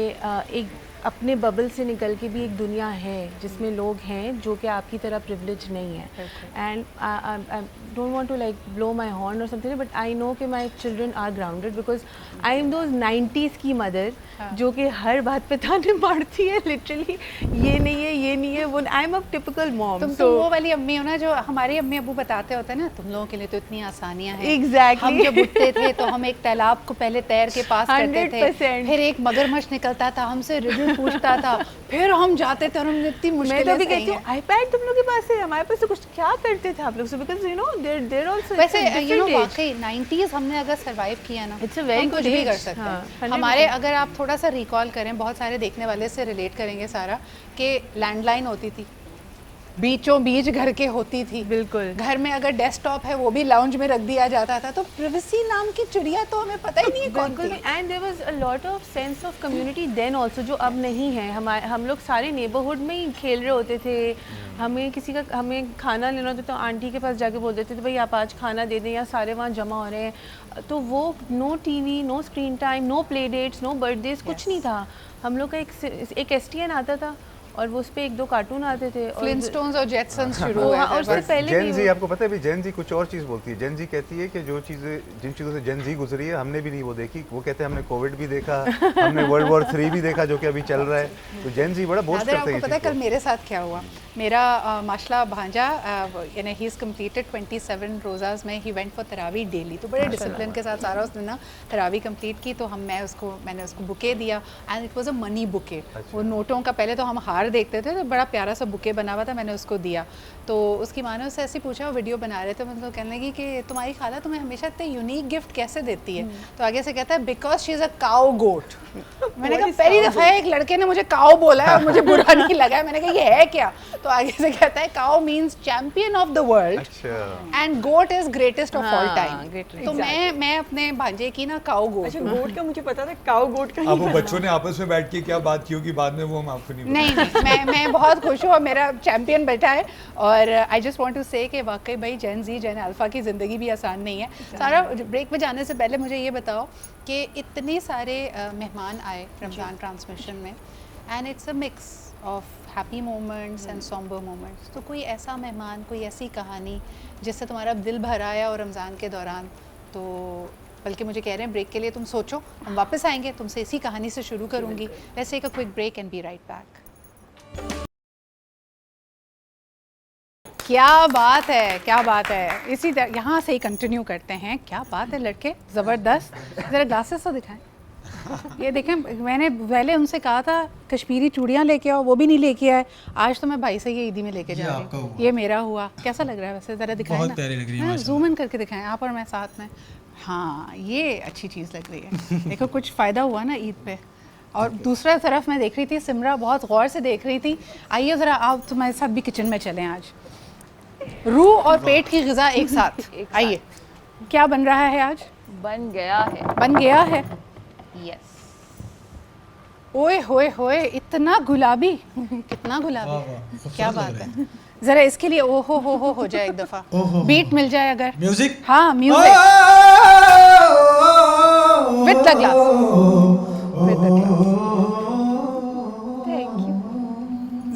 एक अपने बबल से निकल के भी एक दुनिया है जिसमें लोग हैं जो कि आपकी तरह प्रिविलेज नहीं है। And I don't want to like blow my horn और समथिंग, बट आई नो कि my children are grounded because I am those 90s की मदर जो कि हर बात पे ताने मारती है लिटरली, ये नहीं है, ये नहीं है, वो आई एम अ टिपिकल मॉम। तुम तो वो वाली अम्मी हो ना जो हमारे अम्मी अबू बताते होते हैं ना, तुम लोगों के लिए तो इतनी आसानियां हैं। Exactly. हम जब उठते थे तो हम एक तालाब को पहले तैर के पास करते थे, 100%. फिर एक मगरमच्छ निकलता था, हमसे रिडल पूछता था, फिर हम जाते थे और हमने इतनी मैं मुश्किलें तो अभी सही कहती हूँ हैं। आईपैड तुम लोग के पास है, हमारे पास तो कुछ क्या करते थे आप लोग से, because you know there also वैसे यू नो वाकई 90s हमने अगर सरवाइव किया ना, It's a very हम कुछ good भी age. कर सकते हाँ, हैं। 100%. हमारे अगर आप थोड़ा सा रिकॉल करें, बहुत सारे देखने वाले से रिलेट करेंगे सारा, कि लैंडलाइन होती थी, बीचों बीच घर के होती थी। बिल्कुल। घर में अगर डेस्कटॉप है वो भी लाउंज में रख दिया जाता था, तो प्रिवेसी नाम की चिड़िया तो हमें पता ही नहीं है कौन बिल्कुल थी। भी, and there was a lot of sense of community then also जो अब नहीं है। हम लोग सारे नेबरहुड में ही खेल रहे होते थे। हमें खाना लेना होता तो आंटी के पास जाके बोल देते थे भाई आप आज खाना दे दें, या सारे वहाँ जमा हो रहे हैं। तो वो no TV, no screen time, no play dates, no birthdays, कुछ नहीं था। हम लोग का एक STN आता था और वो उस पर 1-2 कार्टून आते थे और फ्लिंटस्टोन्स और जेटसन्स शुरू वो हुए हाँ, थे और उससे बस। पहले जेन भी जी आपको पता है, अभी जेन जी कुछ और चीज़ बोलती है। जेन जी कहती है कि जो चीज़ें जिन चीज़ों से जेन जी गुजरी है हमने भी नहीं वो देखी। वो कहते हैं हमने कोविड भी देखा, हमने वर्ल्ड वॉर 3 भी देखा जो कि अभी चल रहा है। तो जेन जी बड़ा बोस्ट नादिर, करते हैं आपको इस पता है चीज़ कल को। मेरे साथ क्या हुआ? मेरा माशाल्लाह भांजा यानी ही इज़ कम्प्लीटेड 27 रोज़ाज में, ही वेंट फॉर तरावी डेली, तो बड़े डिसिप्लिन के साथ सारा उसने ना तरावी कंप्लीट की। तो मैंने उसको बुके दिया and it was a money bouquet. वो नोटों का, पहले तो हम हार देखते थे तो बड़ा प्यारा सा बुके बना हुआ था, मैंने उसको दिया। तो उसकी माँ ने उससे ऐसे पूछा, वो वीडियो बना रहे थे, मतलब कहने लगी कि तुम्हारी खाला तुम्हें हमेशा इतने यूनिक गिफ्ट कैसे देती है? तो आगे से कहता है because she is a cow goat. मैंने कहा पहली दफ़ा एक लड़के ने मुझे काउ बोला है और मुझे बुरा नहीं लगा है। मैंने कहा ये है क्या? तो आगे से कहता है cow means champion of the world अच्छा, and goat is greatest of all हाँ, टाइम। greatest. तो मैं अपने भांजे की ना काउ गोट। अच्छा, गोट का मुझे पता था, काउ गोट का अब नहीं वो पता। बच्चों ने आपस में बैठ के क्या बात की होगी बाद में वो हम आपको नहीं नहीं नहीं, मैं बहुत खुश हूँ, मेरा चैंपियन बैठा है। और आई जस्ट वांट टू से कि वाकई भाई जेन अल्फा की ज़िंदगी भी आसान नहीं है। सारा ब्रेक पे जाने से पहले मुझे ये बताओ कि इतने सारे मेहमान आए रमज़ान ट्रांसमिशन में and it's a mix of happy moments and sombre moments. तो कोई ऐसा मेहमान, कोई ऐसी कहानी जिससे तुम्हारा दिल भर आया और रमज़ान के दौरान? तो बल्कि मुझे कह रहे हैं ब्रेक के लिए तुम सोचो, हम वापस आएंगे, तुमसे इसी कहानी से शुरू करूँगी। Let's take a quick break and be right back. क्या बात है, क्या बात है। इसी तरह यहाँ से ही कंटिन्यू करते हैं। क्या बात है लड़के, ज़बरदस्त। ज़रा ग्लासेस तो दिखाएं। ये देखें, मैंने पहले उनसे कहा था कश्मीरी चूड़ियाँ लेके आओ, वो भी नहीं लेके आए। आज तो मैं भाई से ये ईदी में लेके जा रही हूँ। ये मेरा हुआ। कैसा लग रहा है वैसे? ज़रा दिखाएं बहुत ना। प्यारी लग रही है जूम इन करके दिखाएं आप और मैं साथ में। हाँ, ये अच्छी चीज़ लग रही है। देखो कुछ फ़ायदा हुआ ना ईद पे। और दूसरा तरफ मैं देख रही थी, सिमरा बहुत गौर से देख रही थी। आइए ज़रा आप तुम्हारे साथ भी किचन में चलें आज। रूह और पेट की ग़िज़ा एक साथ। आइए, क्या बन रहा है आज? बन गया है। बन गया है। यस, ओए होए होए, इतना गुलाबी। कितना गुलाबी। वाह, खूबसूरत क्या लग बात रहा है। ज़रा इसके लिए ओ हो जाए एक दफ़ा। ओहो। बीट मिल जाए अगर। म्यूजिक हाँ, music with the glass. With the glass. Thank you.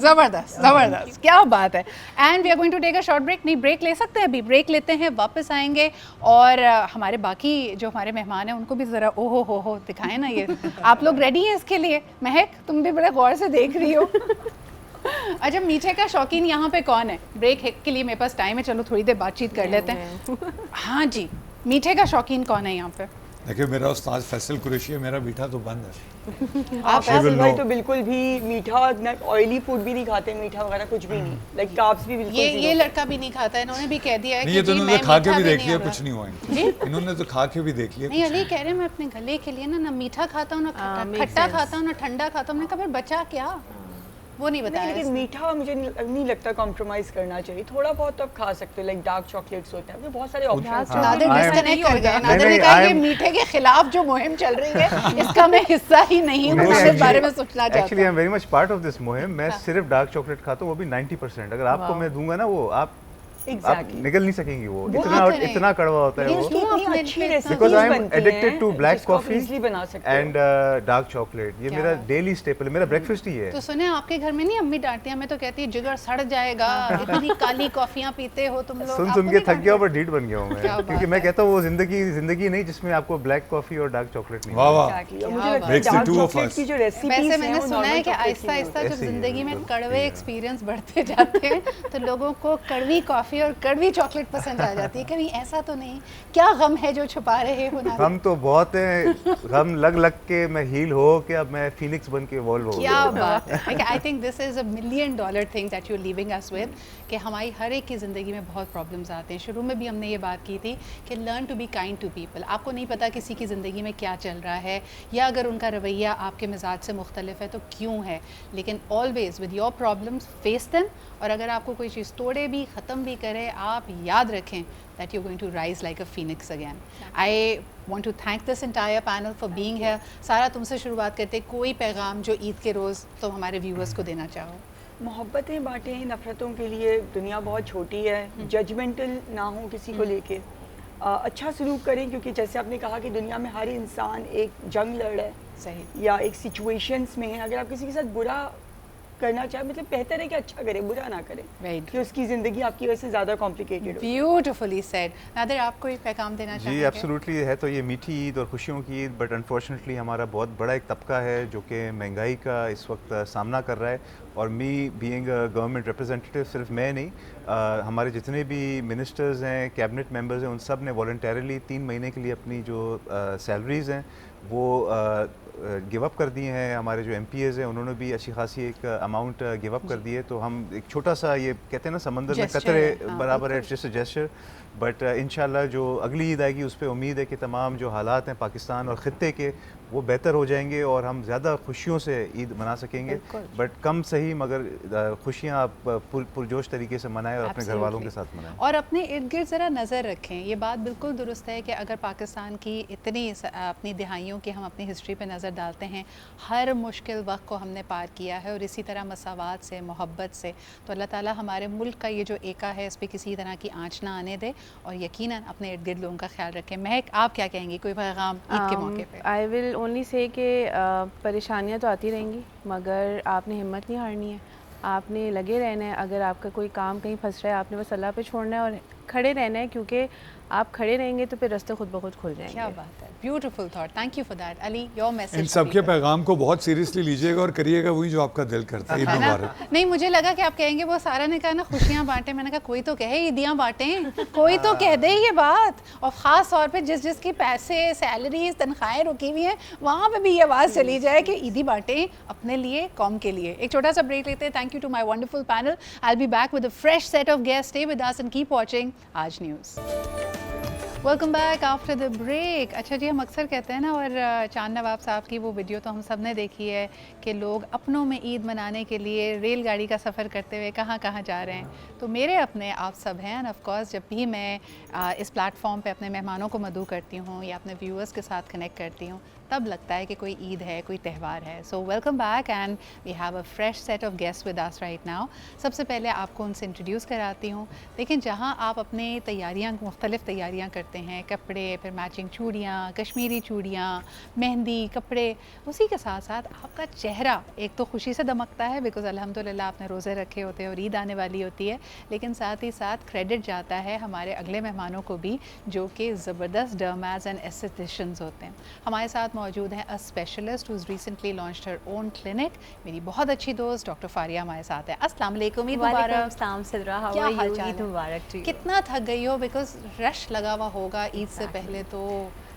ज़बरदस्त ज़बरदस्त, क्या बात है। And we are going to take a short break. नहीं, ब्रेक ले सकते हैं अभी, ब्रेक लेते हैं, वापस आएंगे और हमारे बाकी जो हमारे मेहमान हैं उनको भी ज़रा ओहो हो दिखाएं ना। ये आप लोग रेडी हैं इसके लिए? महक, तुम भी बड़े गौर से देख रही हो। अच्छा, मीठे का शौकीन यहाँ पे कौन है? ब्रेक के लिए मेरे पास टाइम है, चलो थोड़ी देर बातचीत कर लेते हैं। हाँ जी, मीठे का शौकीन कौन है यहाँ पे? देखिए मेरा उस्ताद फैसल कुरैशी है, मेरा मीठा तो बंद है। आप will फैसल भाई know. तो बिल्कुल भी मीठा, ना ऑयली फूड भी नहीं खाते, मीठा वगैरह कुछ भी नहीं, लाइक कार्ब्स भी बिल्कुल ये zero। लड़का भी नहीं खाता है, इन्होंने भी कह दिया है नहीं कि ये तो जी इन्होंने मैं खा के मीठा भी देख नहीं लिया, होगा। कुछ नहीं हुआ इनको। इन्होंने तो खा के भी देख लिया। नहीं, अली कह रहे हैं मैं अपने गले के लिए ना मीठा खाता हूँ, ना makes खट्टा sense. खाता हूँ, ना ठंडा खाता हूँ। मैंने कहा फिर बचा क्या? वो नहीं नहीं, बताया लेकिन इसने। मीठा मुझे नहीं लगता कॉम्प्रोमाइज करना चाहिए। थोड़ा बहुत तो आप खा सकते हो, लाइक डार्क चॉकलेट्स होते हैं, बहुत सारे ऑप्शन हाँ, नादिर I am- डिस्कनेक्ट कर गए। नहीं, नादिर ने नहीं, कहा I ये am- मीठे के खिलाफ जो मुहिम चल रही है इसका मैं हिस्सा ही नहीं हूँ, मैं इस बारे में सोचना चाहता एक्चुअली आई हूँ। Am very much part of this मुहिम। मैं सिर्फ डार्क चॉकलेट खाता हूँ, वो भी 90%। अगर आपको मैं दूंगा ना वो आप Exactly. निकल नहीं सकेंगी। वो वो इतना बात है। इतना कड़वा होता है लेकिन वो। उसकी क्यों इतनी अपने अच्छी लिए रेसिपीज बिकॉज आई एम बनती एडिक्टेड हैं, टू ब्लैक जिसको आप कॉफी easily बना सकते हो। And dark chocolate. ये क्या मेरा बात। डेली स्टेपल है, मेरा ब्रेकफास्ट ही है। तो सुने, आपके घर में नहीं अम्मी डांटती हैं? हमें तो कहती है जिगर सड़ जाएगा, इतनी काली कॉफियाँ पीते हो तुम लोग। सुन आपको सुन के नहीं थक गया डांटते? और ढीठ बन गया हूँ मैं, क्या बात क्योंकि मैं है। कहता हूँ वो जिंदगी नहीं जिसमें आपको ब्लैक कॉफी और डार्क चॉकलेट नहीं। वाह वाह। Exactly. और क्या मुझे लगता है Breaks the dark two of chocolate us. की जो रेसिपीज वैसे हैं मैंने वो सुना है normal कि chocolate आहिस्ता की नहीं आहिस्ता जब ऐसे ही है, जिंदगी में बिल्कुल। कड़वे एक्सपीरियंस बढ़ते जाते हैं तो लोगों को कड़वी कॉफ़ी और कड़वी चॉकलेट पसंद आ जाती है। कभी ऐसा तो नहीं? क्या गम है जो छुपा रहे हो नादिर? हम तो बहुत हैं, हम लग के मैं हील हो के अब मैं फीनिक्स बन के इवॉल्व हो क्या गया। बात है। I think this is a $1 million thing that you are leaving us with, कि हमारी हर एक की ज़िंदगी में बहुत प्रॉब्लम्स आते हैं। शुरू में भी हमने ये बात की थी कि learn to be kind to people. आपको नहीं पता किसी की ज़िंदगी में क्या चल रहा है, या अगर उनका रवैया आपके मिजाज से मुख्तलिफ है तो क्यों है, लेकिन always with your problems face them. और अगर आपको कोई चीज़ तोड़े भी, ख़त्म भी करे, आप याद रखें that you're going to rise like a phoenix again. I want to thank this entire panel for being here. सारा, तुमसे शुरुआत करते, कोई पैगाम जो ईद के रोज़ तुम हमारे व्यूअर्स को देना चाहो? मोहब्बतें बांटें नफ़रतों के लिए, दुनिया बहुत छोटी है, जजमेंटल ना हो किसी को लेके, अच्छा सलूक करें, क्योंकि जैसे आपने कहा कि दुनिया में हर इंसान एक जंग लड़ रहा है सही। या एक सिचुएशंस में है। अगर आप किसी के साथ बुरा करना चाहे, मतलब बेहतर है कि अच्छा करे, बुरा ना करे, Right. कि उसकी ज़िंदगी आपकी वजह से ज़्यादा कॉम्प्लिकेटेड हो। Beautifully said. नादिर, आप कोई पैगाम देना जी चाहेंगे? एब्सोल्युटली है तो ये मीठी ईद और खुशियों की ईद, बट अनफॉर्चुनेटली हमारा बहुत बड़ा एक तबका है जो कि महंगाई का इस वक्त सामना कर रहा है, और me being a government representative, सिर्फ मैं नहीं, हमारे जितने भी मिनिस्टर्स हैं, कैबिनेट मेंबर्स हैं, उन सब ने वॉलंटरली 3 महीने के लिए अपनी जो सैलरीज़ हैं वो गिव अप कर दिए हैं। हमारे जो MPs हैं उन्होंने भी अच्छी खासी एक अमाउंट गिव अप कर दी है। तो हम एक छोटा सा, ये कहते हैं ना समंदर में Gesture कतरे है, हाँ, बराबर है, जस्ट जेस्चर, बट इंशाल्लाह जो अगली ईद आएगी उस पर उम्मीद है कि तमाम जो हालात हैं पाकिस्तान और ख़ित्ते के वो बेहतर हो जाएंगे और हम ज़्यादा खुशियों से ईद मना सकेंगे। बिल्कुल। बट कम सही मगर खुशियाँ आप पुरजोश तरीके से मनाएं और अपने घर वालों के साथ मनाएं। और अपने इर्द गिर्द ज़रा नज़र रखें। ये बात बिल्कुल दुरुस्त है कि अगर पाकिस्तान की इतनी अपनी दिहाइयों की हम अपनी हिस्ट्री पे नज़र डालते हैं, हर मुश्किल वक्त को हमने पार किया है और इसी तरह मसावात से, मोहब्बत से, तो अल्लाह ताला हमारे मुल्क का ये जो एका है इस पर किसी तरह की आँच ना आने दे और यकीनन अपने इर्द गिर्द लोगों का ख्याल रखें। महक, आप क्या कहेंगी, कोई पैगाम ईद के मौके पे? आई विल ओनली से कि परेशानियाँ तो आती रहेंगी मगर आपने हिम्मत नहीं हारनी है, आपने लगे रहना है। अगर आपका कोई काम कहीं फंस रहा है, आपने बस अल्लाह पे छोड़ना है और खड़े रहना है, क्योंकि आप खड़े रहेंगे तो फिर रास्ते खुद ब खुद खुल जाएंगे। क्या बात है, beautiful thought, thank you for that. Ali, your message. इन सबके पैगाम को बहुत सीरियसली लीजिएगा और करिएगा वही जो आपका दिल करता है। ईद है ना? मुबारक। नहीं, मुझे लगा कि आप कहेंगे वो सारा ने कहा ना खुशियाँ बांटें, मैंने कहा कोई तो कहे ईदियाँ बांटें, कोई तो कह दे ये बात। और ख़ास तौर पे जिस जिसकी पैसे, सैलरीज, तनख्वाहें रुकी हुई हैं, वहाँ पे भी ये आवाज़ चली जाए कि ईदी बांटें अपने लिए, कौम के लिए। एक छोटा सा ब्रेक लेते हैं। Thank you to my wonderful panel. I will be back with a fresh set of guest. Stay with us and keep watching Aaj news. Welcome back after the break. अच्छा जी, हम अक्सर कहते हैं ना, और चांद नवाब साहब की वो वीडियो तो हम सब ने देखी है कि लोग अपनों में ईद मनाने के लिए रेलगाड़ी का सफ़र करते हुए कहाँ कहाँ जा रहे हैं। तो मेरे अपने आप सब हैं, एंड ऑफ कोर्स जब भी मैं इस प्लेटफॉर्म पे अपने मेहमानों को मदऊ करती हूँ या अपने व्यूअर्स के साथ कनेक्ट करती हूँ, तब लगता है कि कोई ईद है, कोई त्यौहार है। So welcome back and we have a fresh set of guest with us right now. सबसे पहले आपको उनसे इंट्रोड्यूस कराती हूँ। लेकिन जहाँ आप अपने तैयारियाँ, मुख्तलिफ़ तैयारियाँ करते हैं, कपड़े, फिर मैचिंग चूड़ियाँ, कश्मीरी चूड़ियाँ, मेहंदी, कपड़े, उसी के साथ साथ आपका चेहरा एक तो खुशी से दमकता है बिकॉज़ अल्हम्दुलिल्लाह आपने रोज़े रखे होते हैं और ईद आने वाली होती है। लेकिन साथ ही साथ क्रेडिट जाता है हमारे अगले मेहमानों को भी, जो कि ज़बरदस्त डर्माज एंड एस्थेटिशियंस होते हैं। हमारे साथ मौजूद है a specialist who is recently launched her own clinic, मेरी बहुत अच्छी दोस्त डॉक्टर फारिया हमारे साथ है। अस्सलाम वालेकुम, ईद मुबारक। क्या हाल चाल है? मुबारक। कितना थक गई हो, बिकॉज रश लगा हुआ होगा ईद से पहले तो।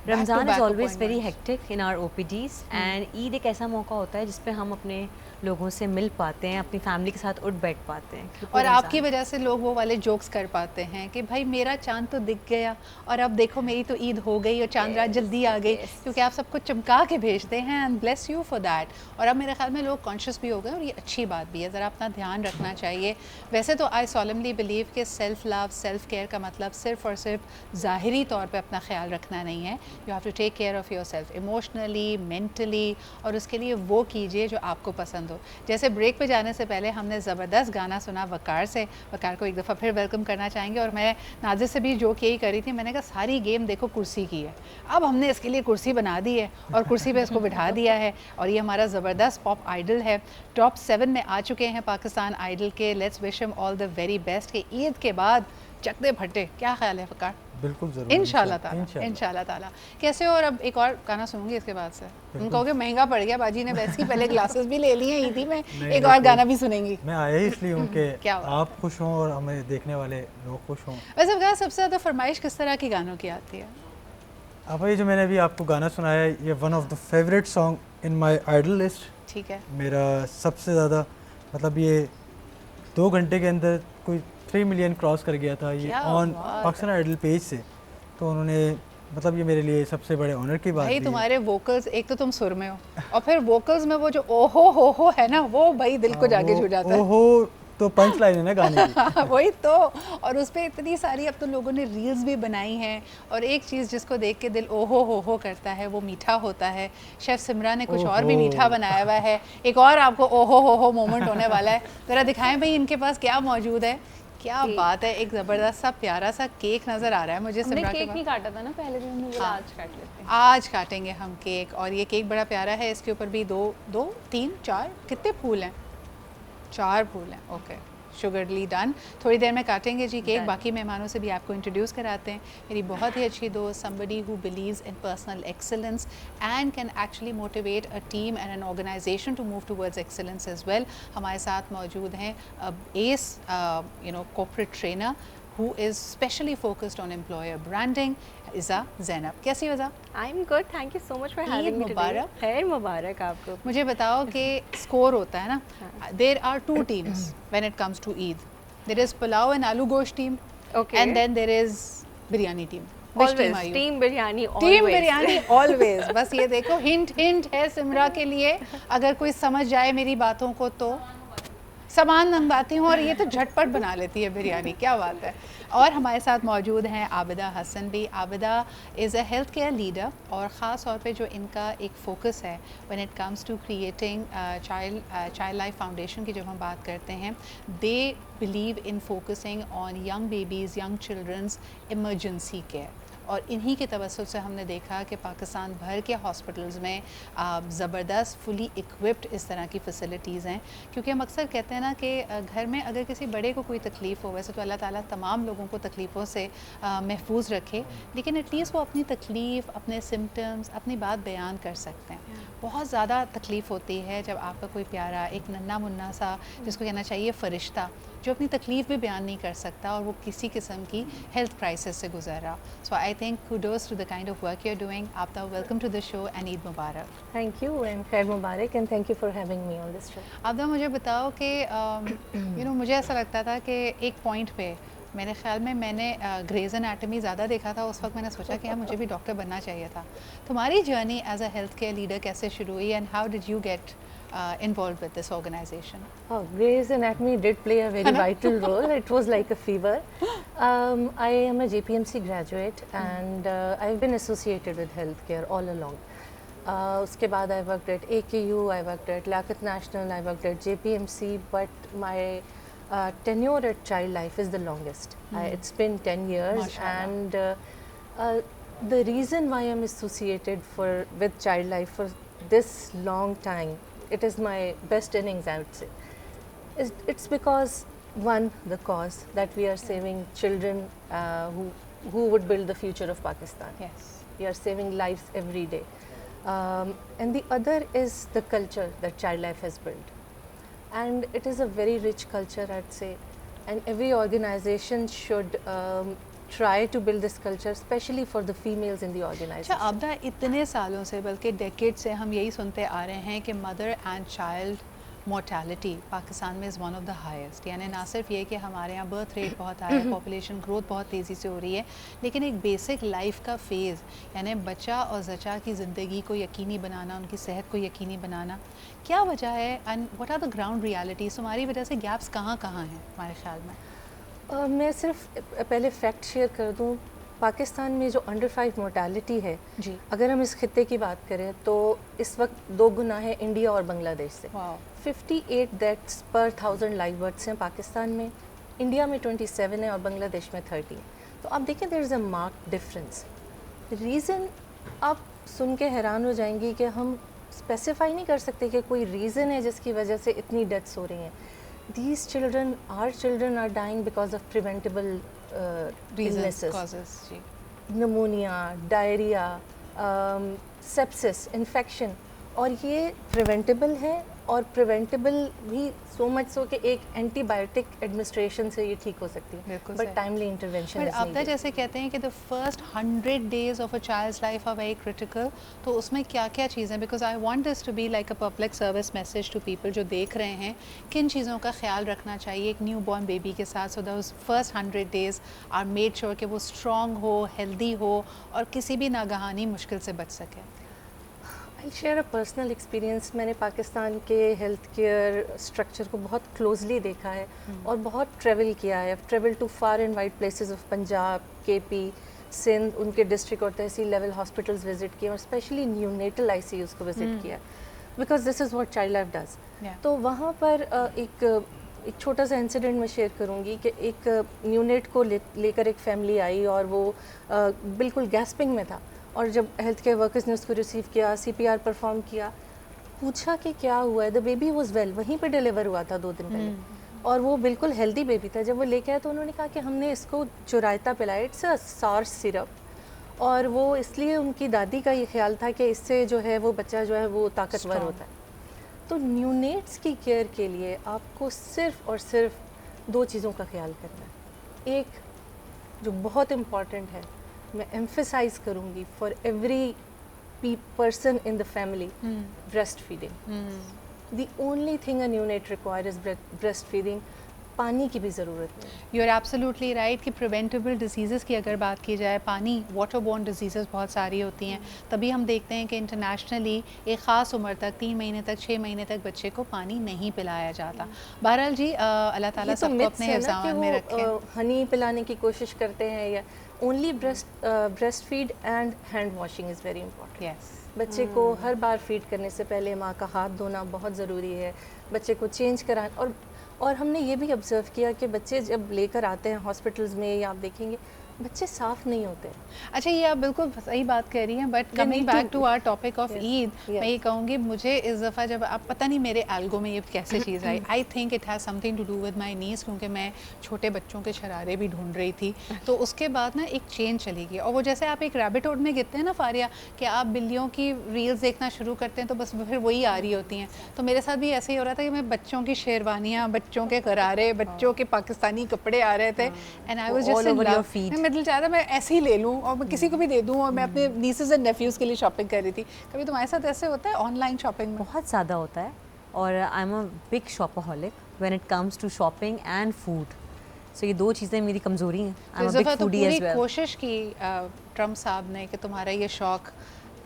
Ramzan is always very hectic in our OPDs and Eid एक ऐसा मौका होता है जिसपे हम अपने लोगों से मिल पाते हैं, अपनी फैमिली के साथ उठ बैठ पाते हैं। क्योंकि और आपकी रमज़ान- वजह से लोग वो वाले जोक्स कर पाते हैं कि भाई मेरा चांद तो दिख गया और अब देखो मेरी तो ईद हो गई और चांद रात जल्दी आ गई, क्योंकि आप सबको चमका के भेजते हैं and bless you for that. और अब मेरे ख्याल में लोग कॉन्शियस भी हो गए और ये अच्छी बात भी है, ज़रा अपना ध्यान रखना चाहिए। वैसे तो आई सॉलमली बिलीव कि सेल्फ लव, सेल्फ केयर का मतलब सिर्फ और सिर्फ ज़ाहिरी तौर पर अपना ख्याल रखना नहीं है। You have to take care of yourself emotionally, mentally, और उसके लिए वो कीजिए जो आपको पसंद हो। जैसे ब्रेक पे जाने से पहले हमने ज़बरदस्त गाना सुना वकार से। वकार को एक दफ़ा फिर वेलकम करना चाहेंगे। और मैं नाज़िर से भी जोक यही करी थी, मैंने कहा सारी गेम देखो कुर्सी की है, अब हमने इसके लिए कुर्सी बना दी है और कुर्सी पे इसको बिठा दिया है और ये हमारा ज़बरदस्त पॉप आइडल है। टॉप 7 में आ चुके हैं पाकिस्तान आइडल के। Let's wish him all the very best कि ईद के बाद चकदे फटे। क्या ख्याल है वकार? बिल्कुल जरूर, इंशाल्लाह ताला, इंशाल्लाह ताला। कैसे हो? और अब एक और गाना सुनूंगी इसके बाद से। तुम कहोगे महंगा पड़ गया, बाजी ने वैसे ही पहले ग्लासेस भी ले लिए ईदी में, एक और गाना भी सुनेंगी। मैं आया ही इसलिए हूँ कि क्या बात। आप खुश हों और हमें देखने वाले लोग खुश हों। वैसे वकार, सबसे ज़्यादा फरमाइश किस तरह की गानों की आती है? अब ये जो मैंने अभी आपको गाना सुनाया है, ये one of the favourite song in my idol list. ठीक है। मेरा सबसे ज़्यादा, मतलब ये 2 घंटे के अंदर कोई 3 मिलियन क्रॉस कर गया था ये क्या ऑन बात पाकिस्तान आइडल पेज से। तो उन्होंने, मतलब ये मेरे लिए सबसे बड़े ऑनर की बात भाई थी। तुम्हारे वोकल्स, एक तो तुम सुर में हो और फिर वोकल्स में वो जो ओहो हो है ना, वो भाई दिल को जाके छू जाता है। ओहो तो पंच लाइन है ना गाने की। वही तो। और उस पर इतनी सारी अब तो लोगों ने रील्स भी बनाई हैं, और एक चीज़ जिसको देख के दिल ओहो हो करता है वो मीठा होता है। शेफ़ सिमरा ने कुछ और भी मीठा बनाया हुआ है, एक और आपको ओहो हो मोमेंट होने वाला है। ज़रा दिखाएं भाई इनके पास क्या मौजूद है। क्या बात है, एक ज़बरदस्त सा प्यारा सा केक नज़र आ रहा है मुझे हमने सिमरा के केक पास। नहीं काटा था ना पहले भी, हमने बोला हाँ। आज काट लेते हैं। आज काटेंगे हम केक, और ये केक बड़ा प्यारा है। इसके ऊपर भी 2, 3, 4 कितने फूल हैं? 4 फूल हैं, ओके, शुगरली डन। थोड़ी देर में काटेंगे जी केक, Done. बाकी मेहमानों से भी आपको इंट्रोड्यूस कराते हैं। मेरी बहुत ही अच्छी दोस्त, somebody who believes in personal excellence and can actually motivate a team and an organization to move towards excellence as well. हमारे साथ मौजूद हैं ACE corporate trainer who is specially focused on employer branding, इज़ा Zainab. कैसी हो इज़ा? I'm good. Thank you so much for Eid having me today. मुबारक। खैर मुबारक आपको। मुझे बताओ कि स्कोर होता है ना, there are 2 teams when it comes to Eid. There is pulao and aloo gosht team, Okay. and then there is biryani team. Which Always team are you? team biryani always. Team biryani always. बस ये देखो, हिंट हिंट है सिमरा के लिए, अगर कोई समझ जाए मेरी बातों को तो सामान मंगवाती हूँ और ये तो झटपट बना लेती है बिरयानी, क्या बात है। और हमारे साथ मौजूद हैं आबिदा हसन भी। Abida is a health care leader और ख़ास तौर पे जो इनका एक फोकस है when it comes to creating child life foundation की जब हम बात करते हैं, they believe in focusing on young babies, young childrens emergency care. और इन्हीं के तवज्जुह से हमने देखा कि पाकिस्तान भर के हॉस्पिटल्स में ज़बरदस्त फुली इक्विप्ड इस तरह की फ़ैसिलिटीज़ हैं, क्योंकि हम अक्सर कहते हैं ना कि घर में अगर किसी बड़े को कोई तकलीफ़ हो, वैसे तो अल्लाह ताला तमाम लोगों को तकलीफ़ों से महफूज रखे, लेकिन एटलीस्ट वो अपनी तकलीफ़, अपने सिम्टम्स, अपनी बात बयान कर सकते हैं। बहुत ज़्यादा तकलीफ़ होती है जब आपका कोई प्यारा एक नन्हा मुन्ना सा, जिसको कहना चाहिए फ़रिश्ता, जो अपनी तकलीफ़ भी बयान नहीं कर सकता और वो किसी किस्म की हेल्थ क्राइसिस से गुजर रहा। So I think kudos to the kind of work you're doing. Aapta, welcome to the show and Eid Mubarak. Thank you and खैर मुबारक and thank you for having me on this show. आपदा, मुझे बताओ कि मुझे ऐसा लगता था कि एक पॉइंट पे मेरे ख्याल में मैंने ग्रेज एनाटमी ज़्यादा देखा था, उस वक्त मैंने सोचा कि यार मुझे भी डॉक्टर बनना चाहिए था। तुम्हारी journey as a health care leader कैसे शुरू हुई and how did you get involved with this organization? Oh, Grey's Anatomy did play a very vital role. It was like a fever. I am a JPMC graduate and I've been associated with healthcare all along. उसके बाद I worked at AKU, I worked at Liaquat National, I worked at JPMC, but my tenure at Child Life is the longest. It's been 10 years. Mashallah. And the reason why I'm associated with Child Life for this long time, it is my best innings, I would say. It's because, one, the cause that we are saving children who would build the future of Pakistan. Yes. We are saving lives every day. And the other is the culture that Child Life has built. And it is a very rich culture, I'd say. And every organization should try to build this culture, especially for the females in the organization. अच्छा आपदा, इतने सालों से, बल्कि decade से हम यही सुनते आ रहे हैं कि mother and child mortality Pakistan में is one of the highest. यानी ना सिर्फ ये कि हमारे यहाँ बर्थ रेट बहुत हाई है, पॉपुलेशन ग्रोथ बहुत तेज़ी से हो रही है, लेकिन एक बेसिक लाइफ का फेज़, यानी बच्चा और जचा की ज़िंदगी को यकीनी बनाना, उनकी सेहत को यकीनी बनाना, क्या वजह है and what are the ground realities? तुम्हारी वजह से गैप्स कहाँ कहाँ हैं हमारे ख्याल में? मैं सिर्फ पहले फैक्ट शेयर कर दूं, पाकिस्तान में जो अंडर 5 मोर्टालिटी है जी, अगर हम इस खित्ते की बात करें तो इस वक्त 2 गुना है इंडिया और बांग्लादेश से। 58 डेथ्स पर 1000 लाइव बर्थ्स हैं पाकिस्तान में, इंडिया में 27 है और बांग्लादेश में 30। तो आप देखें there is a marked difference. Reason आप सुन के हैरान हो जाएंगी कि हम स्पेसिफाई नहीं कर सकते कि कोई रीज़न है जिसकी वजह से इतनी डेथ्स हो रही हैं। These children are dying because of preventable illnesses, causes, ji, pneumonia, diarrhea, sepsis, infection, और ये preventable है और प्रिवेंटेबल भी सो मच सो कि एक एंटीबायोटिक एडमिनिस्ट्रेशन से ये ठीक हो सकती है, बट टाइमली इंटरवेंशन बट आप जैसे कहते हैं कि the first 100 days of a child's life are very critical, तो उसमें क्या क्या चीज़ें, because I want this to be like a public service message to people जो देख रहे हैं, किन चीज़ों का ख्याल रखना चाहिए एक न्यू बॉर्न बेबी के साथ, so the first 100 days are made sure कि वो स्ट्रॉन्ग हो, हेल्दी हो और किसी भी नागहानी मुश्किल से बच सके? I share a personal experience. मैंने पाकिस्तान के हेल्थ केयर स्ट्रक्चर को बहुत क्लोजली देखा है और बहुत ट्रैवल किया है। Travel to far and wide places of Punjab, KP, Sindh, उनके डिस्ट्रिक्ट और तहसील लेवल हॉस्पिटल्स विजिट किए और स्पेशली न्यूनेटल आईसीयूज़ को विजिट किया, because this is what child life does. तो वहाँ पर एक छोटा सा इंसिडेंट मैं शेयर करूँगी कि एक न्यूनेट को लेकर एक फैमिली आई और वो बिल्कुल गैस्पिंग में था, और जब हेल्थ केयर वर्कर्स ने उसको रिसीव किया, CPR परफॉर्म किया, पूछा कि क्या हुआ है, द बेबी वॉज वेल, वहीं पे डिलीवर हुआ था 2 दिन पहले, और वो बिल्कुल हेल्दी बेबी था। जब वो लेके आया तो उन्होंने कहा कि हमने इसको चुरायता पिलाया, इट्स अ सार सिरप, और वो इसलिए उनकी दादी का ये ख्याल था कि इससे जो है वो बच्चा जो है वो ताकतवर होता है। तो न्यूनेट्स की केयर के लिए आपको सिर्फ और सिर्फ 2 चीज़ों का ख्याल करना है। एक जो बहुत इम्पॉर्टेंट है, मैं एम्फेसाइज करूँगी for every person in the family, breastfeeding. The only thing a neonate requires is breastfeeding. पानी की भी ज़रूरत नहीं। यू आर एब्सोल्युटली राइट कि प्रिवेंटेबल डिजीज़ की अगर बात की जाए, पानी, वाटर बोर्न डिजीज़ बहुत सारी होती हैं, तभी हम देखते हैं कि इंटरनेशनली एक ख़ास उम्र तक 3 महीने तक 6 महीने तक बच्चे को पानी नहीं पिलाया जाता। बहरहाल जी, अल्लाह ताला सबको अपने हिफ्ज़ में रखे। हनी पिलाने की कोशिश करते हैं, या only breast feed and hand washing is very important. Yes, बच्चे को हर बार फीड करने से पहले माँ का हाथ धोना बहुत ज़रूरी है, बच्चे को चेंज कराना। और हमने ये भी ऑब्ज़र्व किया कि बच्चे जब लेकर आते हैं हॉस्पिटल्स में, या आप देखेंगे बच्चे साफ़ नहीं होते। अच्छा, ये आप बिल्कुल सही बात कह रही हैं, but coming back to our topic of Eid, मैं ये कहूँगी, मुझे इस दफ़ा जब आप पता नहीं मेरे एल्गो में ये कैसे चीज़ आई, I think it has something to do with my knees, क्योंकि मैं छोटे बच्चों के शरारे भी ढूंढ रही थी, तो उसके बाद ना एक चेंज चली गई। और वो जैसे आप एक रैबिट होल में गिरते हैं ना फारिया, कि आप बिल्लियों की रील्स देखना शुरू करते हैं तो बस फिर वही आ रही होती हैं, तो मेरे साथ भी ऐसे ही हो रहा था कि मैं बच्चों की शेरवानियाँ, बच्चों के गरारे, बच्चों के पाकिस्तानी कपड़े आ रहे थे, and I was just in love. मैं दिल चाह रहा मैं ऐसे ही ले लूँ और मैं किसी को भी दे दूँ, और मैं अपने नीसेस एंड नेफ्यूज़ के लिए शॉपिंग कर रही थी। कभी तुम्हारे साथ ऐसे होता है ऑनलाइन शॉपिंग में? बहुत ज़्यादा होता है, और आई एम अ बिग शॉपaholic when it comes to shopping and food. सो ये 2 चीज़ें मेरी कमज़ोरी हैं। I am a big foodie as well. कोशिश की ट्रम्प साहब ने कि तुम्हारा ये शौक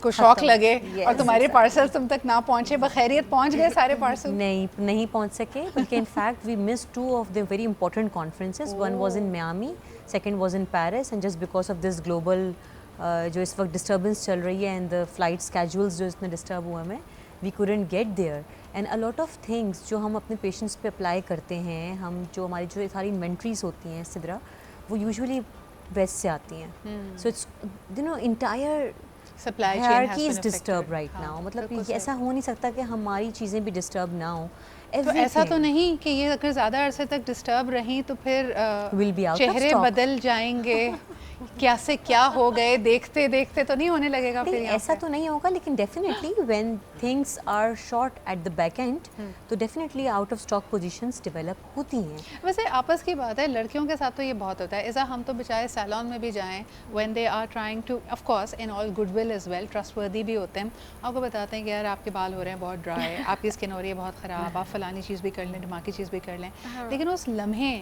को शौक लगे और तुम्हारे पार्सल तुम तक ना पहुंचे, बखैरियत पहुंच गए सारे पार्सल? नहीं पहुंच सके, बल्कि in fact we miss 2 of the very important conferences. One was in Miami, second was in Paris, and just because of this global जो इस वक्त डिस्टर्बेंस चल रही है एंड द फ्लाइट स्केड्यूल्स जो इसमें डिस्टर्ब हुआ में, we couldn't get there. And a lot of things जो हम अपने पेशेंट्स पे अप्लाई करते हैं, हम जो हमारी जो सारी इन्वेंट्रीज होती हैं इसी तरह, वो यूजुअली वेस्ट से आती हैं। So it's entire supply hierarchy is disturb right now. मतलब ऐसा हो नहीं सकता कि हमारी चीज़ें भी डिस्टर्ब ना हो। तो ऐसा तो नहीं कि ये अगर ज़्यादा अरसे तक डिस्टर्ब रहीं तो फिर चेहरे बदल जाएंगे, क्या से क्या हो गए, देखते देखते तो नहीं होने लगेगा फिर? ऐसा तो नहीं होगा, लेकिन definitely when things are short at the back end, तो definitely out of stock positions develop होती हैं। वैसे आपस की बात है, लड़कियों के साथ तो ये बहुत होता है। ऐसा हम तो बेचारे सैलून में भी जाएं, when they are trying to, of course in all goodwill as well, trustworthy भी होते हैं, आपको बताते हैं कि यार आपके बाल हो रहे हैं बहुत ड्राई, आपकी स्किन हो रही है बहुत ख़राब, आप फलानी चीज़ भी कर लें, दिमागी चीज़ भी कर लें। लेकिन उस लम्हे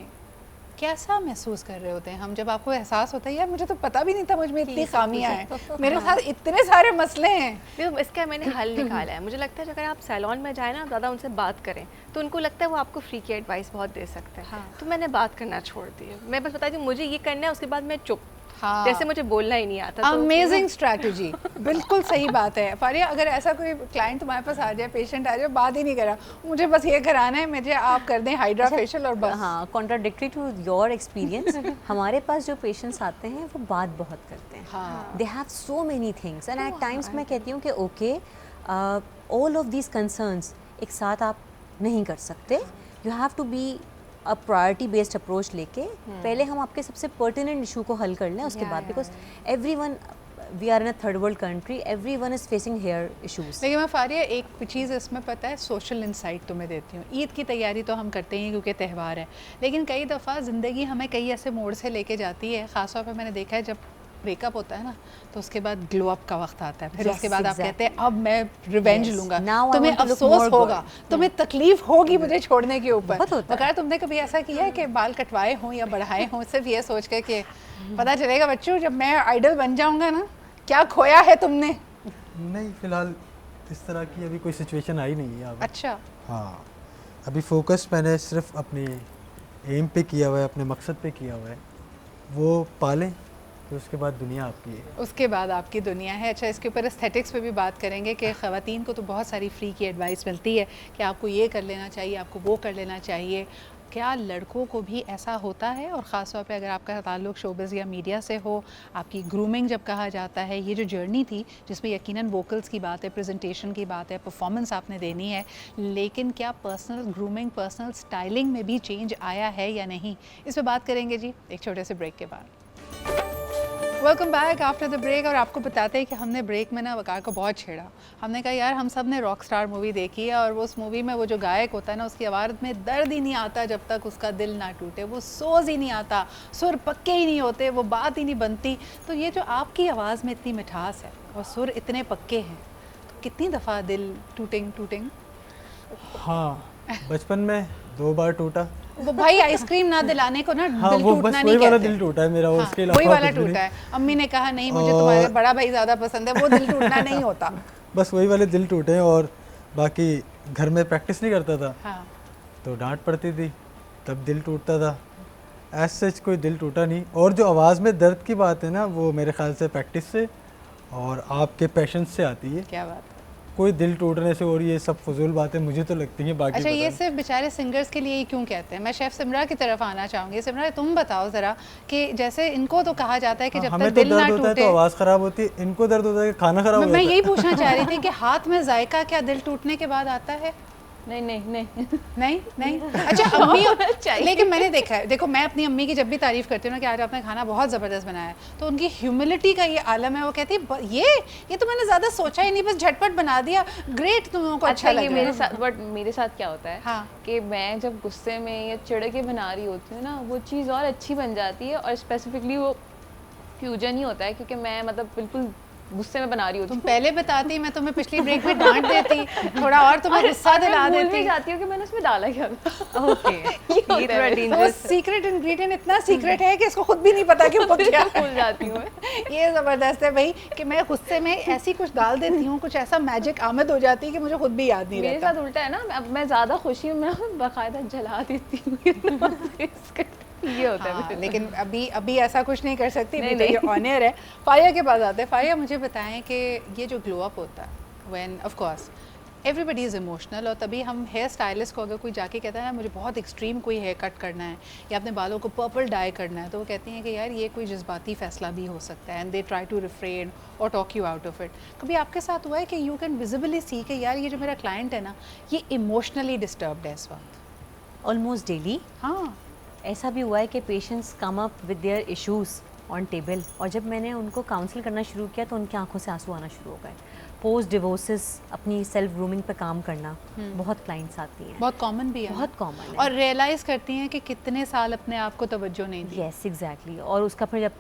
कैसा महसूस कर रहे होते हैं हम, जब आपको एहसास होता है यार मुझे तो पता भी नहीं था मुझ में इतनी खामियां हैं, मेरे साथ इतने सारे मसले हैं? इसका मैंने हल निकाला है। मुझे लगता है अगर आप सैलून में जाए ना, ज़्यादा उनसे बात करें, तो उनको लगता है वो आपको फ्री की एडवाइस बहुत दे सकते हैं। तो मैंने बात करना छोड़ दी है, मैं बस बताती हूँ मुझे ये करना है, उसके बाद मैं चुप। हाँ। जैसे मुझे बोलना ही नहीं आता। अमेजिंग स्ट्रैटेजी, बिल्कुल सही बात है फारिया। अगर ऐसा कोई क्लाइंट तुम्हारे पास आ जाए, पेशेंट आ जाए, बात ही नहीं करा, मुझे बस ये कराना है, मुझे आप कर दें हाइड्रा फेशियल और बस। हाँ, कॉन्ट्राडिक्टरी टू योर एक्सपीरियंस, हमारे पास जो पेशेंट्स आते हैं वो बात बहुत करते हैं। They have so many things, and at times मैं कहती हूँ कि okay, all of these concerns एक साथ आप नहीं कर सकते। You have to be a priority based approach लेके पहले हम आपके सबसे पर्टिनेंट इशू को हल कर लें, उसके बाद, because everyone, we are in a third world country, everyone is facing hair issues. लेकिन मैं फारिया एक चीज़ इसमें पता है, सोशल इंसाइट तुम्हें देती हूँ। ईद की तैयारी तो हम करते हैं क्योंकि त्यौहार है, लेकिन कई दफ़ा ज़िंदगी हमें कई ऐसे मोड़ से लेके जाती है। ख़ासतौर पर मैंने देखा है जब ब्रेकअप होता है ना, तो उसके बाद ग्लो अप का वक्त आता है, फिर उसके बाद आप कहते हैं अब मैं रिवेंज लूंगा। तुम्हें अफसोस होगा, तुम्हें तकलीफ होगी मुझे छोड़ने के ऊपर। बगैर तुमने कभी ऐसा किया है कि बाल कटवाए हों या बढ़ाए हों, सिर्फ ये सोच के कि पता चलेगा बच्चों जब मैं आइडल बन जाऊंगा ना, क्या खोया है तुमने? नहीं, फिलहाल इस तरह की अभी कोई सिचुएशन आई नहीं है। अच्छा। हाँ, अभी फोकस मैंने सिर्फ अपने एम पे किया हुआ है, अपने मकसद पे किया हुआ है, वो पालें, तो उसके बाद दुनिया आपकी है। उसके बाद आपकी दुनिया है। अच्छा, इसके ऊपर एस्थेटिक्स पे भी बात करेंगे कि ख़वातीन को तो बहुत सारी फ्री की एडवाइस मिलती है कि आपको ये कर लेना चाहिए, आपको वो कर लेना चाहिए। क्या लड़कों को भी ऐसा होता है? और ख़ास तौर पे अगर आपका ताल्लुक़ शोबिज़ या मीडिया से हो, आपकी ग्रूमिंग जब कहा जाता है, ये जो जर्नी थी जिसमें यकीनन वोकल्स की बात है, प्रेजेंटेशन की बात है, परफॉर्मेंस आपने देनी है, लेकिन क्या पर्सनल ग्रूमिंग, पर्सनल स्टाइलिंग में भी चेंज आया है या नहीं? इस पर बात करेंगे जी एक छोटे से ब्रेक के बाद। Welcome back after the break. और आपको बताते हैं कि हमने ब्रेक में ना वकार को बहुत छेड़ा। हमने कहा यार हम सब ने रॉक स्टार मूवी देखी है और वो उस मूवी में वो जो गायक होता है ना, उसकी आवाज़ में दर्द ही नहीं आता जब तक उसका दिल ना टूटे, वो सोज ही नहीं आता, सुर पक्के ही नहीं होते, वो बात ही नहीं बनती। तो ये जो आपकी आवाज़ में इतनी मिठास है और सुर इतने पक्के हैं, तो कितनी दफ़ा दिल टूटिंग? हाँ, बचपन में 2 बार टूटा। वो भाई आइसक्रीम ना दिलाने को ना हाँ, दिल वो टूटना बस नहीं वही कहते। वाला दिल टूटा है मेरा, हाँ, उसके अलावा वही वाला कुछ भी टूटा नहीं। है। अम्मी ने कहा नहीं मुझे तुम्हारा बड़ा भाई ज़्यादा पसंद है, वो दिल टूटना नहीं होता। बस वही वाले दिल टूटे हैं। और बाकी घर में प्रैक्टिस नहीं करता था, हाँ। तो डांट पड़ती थी, तब दिल टूटता था। एज सच कोई दिल टूटा नहीं। और जो आवाज़ में दर्द की बात है ना, वो मेरे ख्याल से प्रैक्टिस से और आपके पैशंस से आती है। क्या बात है। कोई दिल टूटने से और ये सब फजूल बातें मुझे तो लगती हैं। बाकी अच्छा, ये पता सिर्फ बेचारे सिंगर्स के लिए ही क्यों कहते हैं? मैं शेफ सिमरा की तरफ आना चाहूँगी। सिमरा तुम बताओ ज़रा कि जैसे इनको तो कहा जाता है कि जब हमें तक तो दिल ना दर्द होता है टूटे, तो आवाज़ ख़राब होती है, इनको दर्द होता है कि खाना ख़राब हो मैं जाता है। यही पूछना चाह रही थी कि हाथ में जायका क्या दिल टूटने के बाद आता है? नहीं। अच्छा अम्मी, लेकिन मैंने देखा है, देखो मैं अपनी अम्मी की जब भी तारीफ़ करती हूँ ना कि आज आपने खाना बहुत ज़बरदस्त बनाया है, तो उनकी ह्यूमिलिटी का ये आलम है। वो कहती है ये तो मैंने ज़्यादा सोचा ही नहीं, बस झटपट बना दिया, ग्रेट, तुम लोगों को अच्छा लग ये रहा मेरे है। साथ, बट मेरे साथ क्या होता है हाँ। कि मैं जब गुस्से में या चिढ़ के बना रही होती हूँ ना, वो चीज़ और अच्छी बन जाती है। और स्पेसिफिकली वो फ्यूजन ही होता है, क्योंकि मैं मतलब बिल्कुल गुस्से में बना रही होती तुम हूँ। पहले बताती, मैं तुम्हें पिछली ब्रेक में डांट देती, थोड़ा और तुम्हें गुस्सा दिला मैं भूल देती। भी जाती हूँ कि मैंने उसमें डाला क्या था। ओके, ये होता है मेरे साथ। वो सीक्रेट इंग्रेडिएंट इतना सीक्रेट है कि इसको खुद भी नहीं पता कि वो क्या है। भूल जाती हूँ मैं। ये ज़बरदस्त है भाई कि मैं गुस्से में ऐसी कुछ डाल देती हूँ, कुछ ऐसा मैजिक आमद हो जाती है कि मुझे खुद भी याद नहीं मेरे रहता। साथ उल्टा है ना, अब मैं ज़्यादा खुशी हूँ, मैं बाकायदा जला देती हूँ। ये होता है हाँ, मेरे लेकिन अभी ऐसा कुछ नहीं कर सकती, नहीं, तो ये नहीं। ऑनर है। फाया के पास आते हैं। फाया, मुझे बताएं कि ये जो ग्लो अप होता है, when of course everybody is emotional, और तभी हम हेयर स्टाइलिस्ट को अगर कोई जाके कहता है ना मुझे बहुत एक्सट्रीम कोई हेयर कट करना है या अपने बालों को पर्पल डाई करना है, तो वो कहती हैं कि यार ये कोई जज्बाती फ़ैसला भी हो सकता है, and they try to refrain और talk you out of it. कभी आपके साथ हुआ है कि यू कैन विजिबली सी कि यार ये जो मेरा क्लाइंट है ना, ये इमोशनली डिस्टर्ब्ड है इस वक्त? ऑलमोस्ट डेली हाँ। ऐसा भी हुआ है कि patients come up with their issues on table, और जब मैंने उनको काउंसिल करना शुरू किया तो उनकी आंखों से आंसू आना शुरू हो गए। पोस्ट डिवोर्सेस अपनी सेल्फ ग्रूमिंग पे काम करना, बहुत क्लाइंट्स आती हैं, बहुत कॉमन भी है, बहुत कॉमन है। और रियलाइज़ करती हैं कि कितने साल अपने आप को तवज्जो नहीं दी। Yes exactly. और उसका फिर जब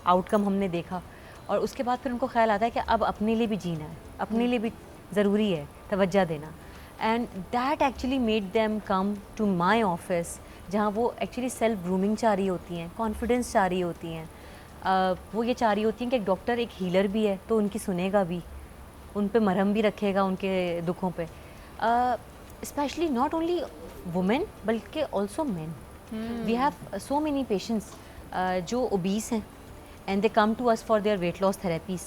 आउटकम हमने देखा, और उसके बाद फिर उनको ख्याल आता है कि अब अपने लिए भी जीना है, अपने लिए भी ज़रूरी है तवज्जो देना। And that actually made them come to my office, जहाँ वो एक्चुअली सेल्फ ग्रूमिंग चाह रही होती हैं, कॉन्फिडेंस चाह रही होती हैं। वो ये चाह रही होती हैं कि एक डॉक्टर एक हीलर भी है तो उनकी सुनेगा भी, उन पे मरहम भी रखेगा उनके दुखों पे। स्पेशली नॉट ओनली वुमेन बल्कि also man. We have so many patients जो ओबीस हैं and they come to us for their weight loss therapies,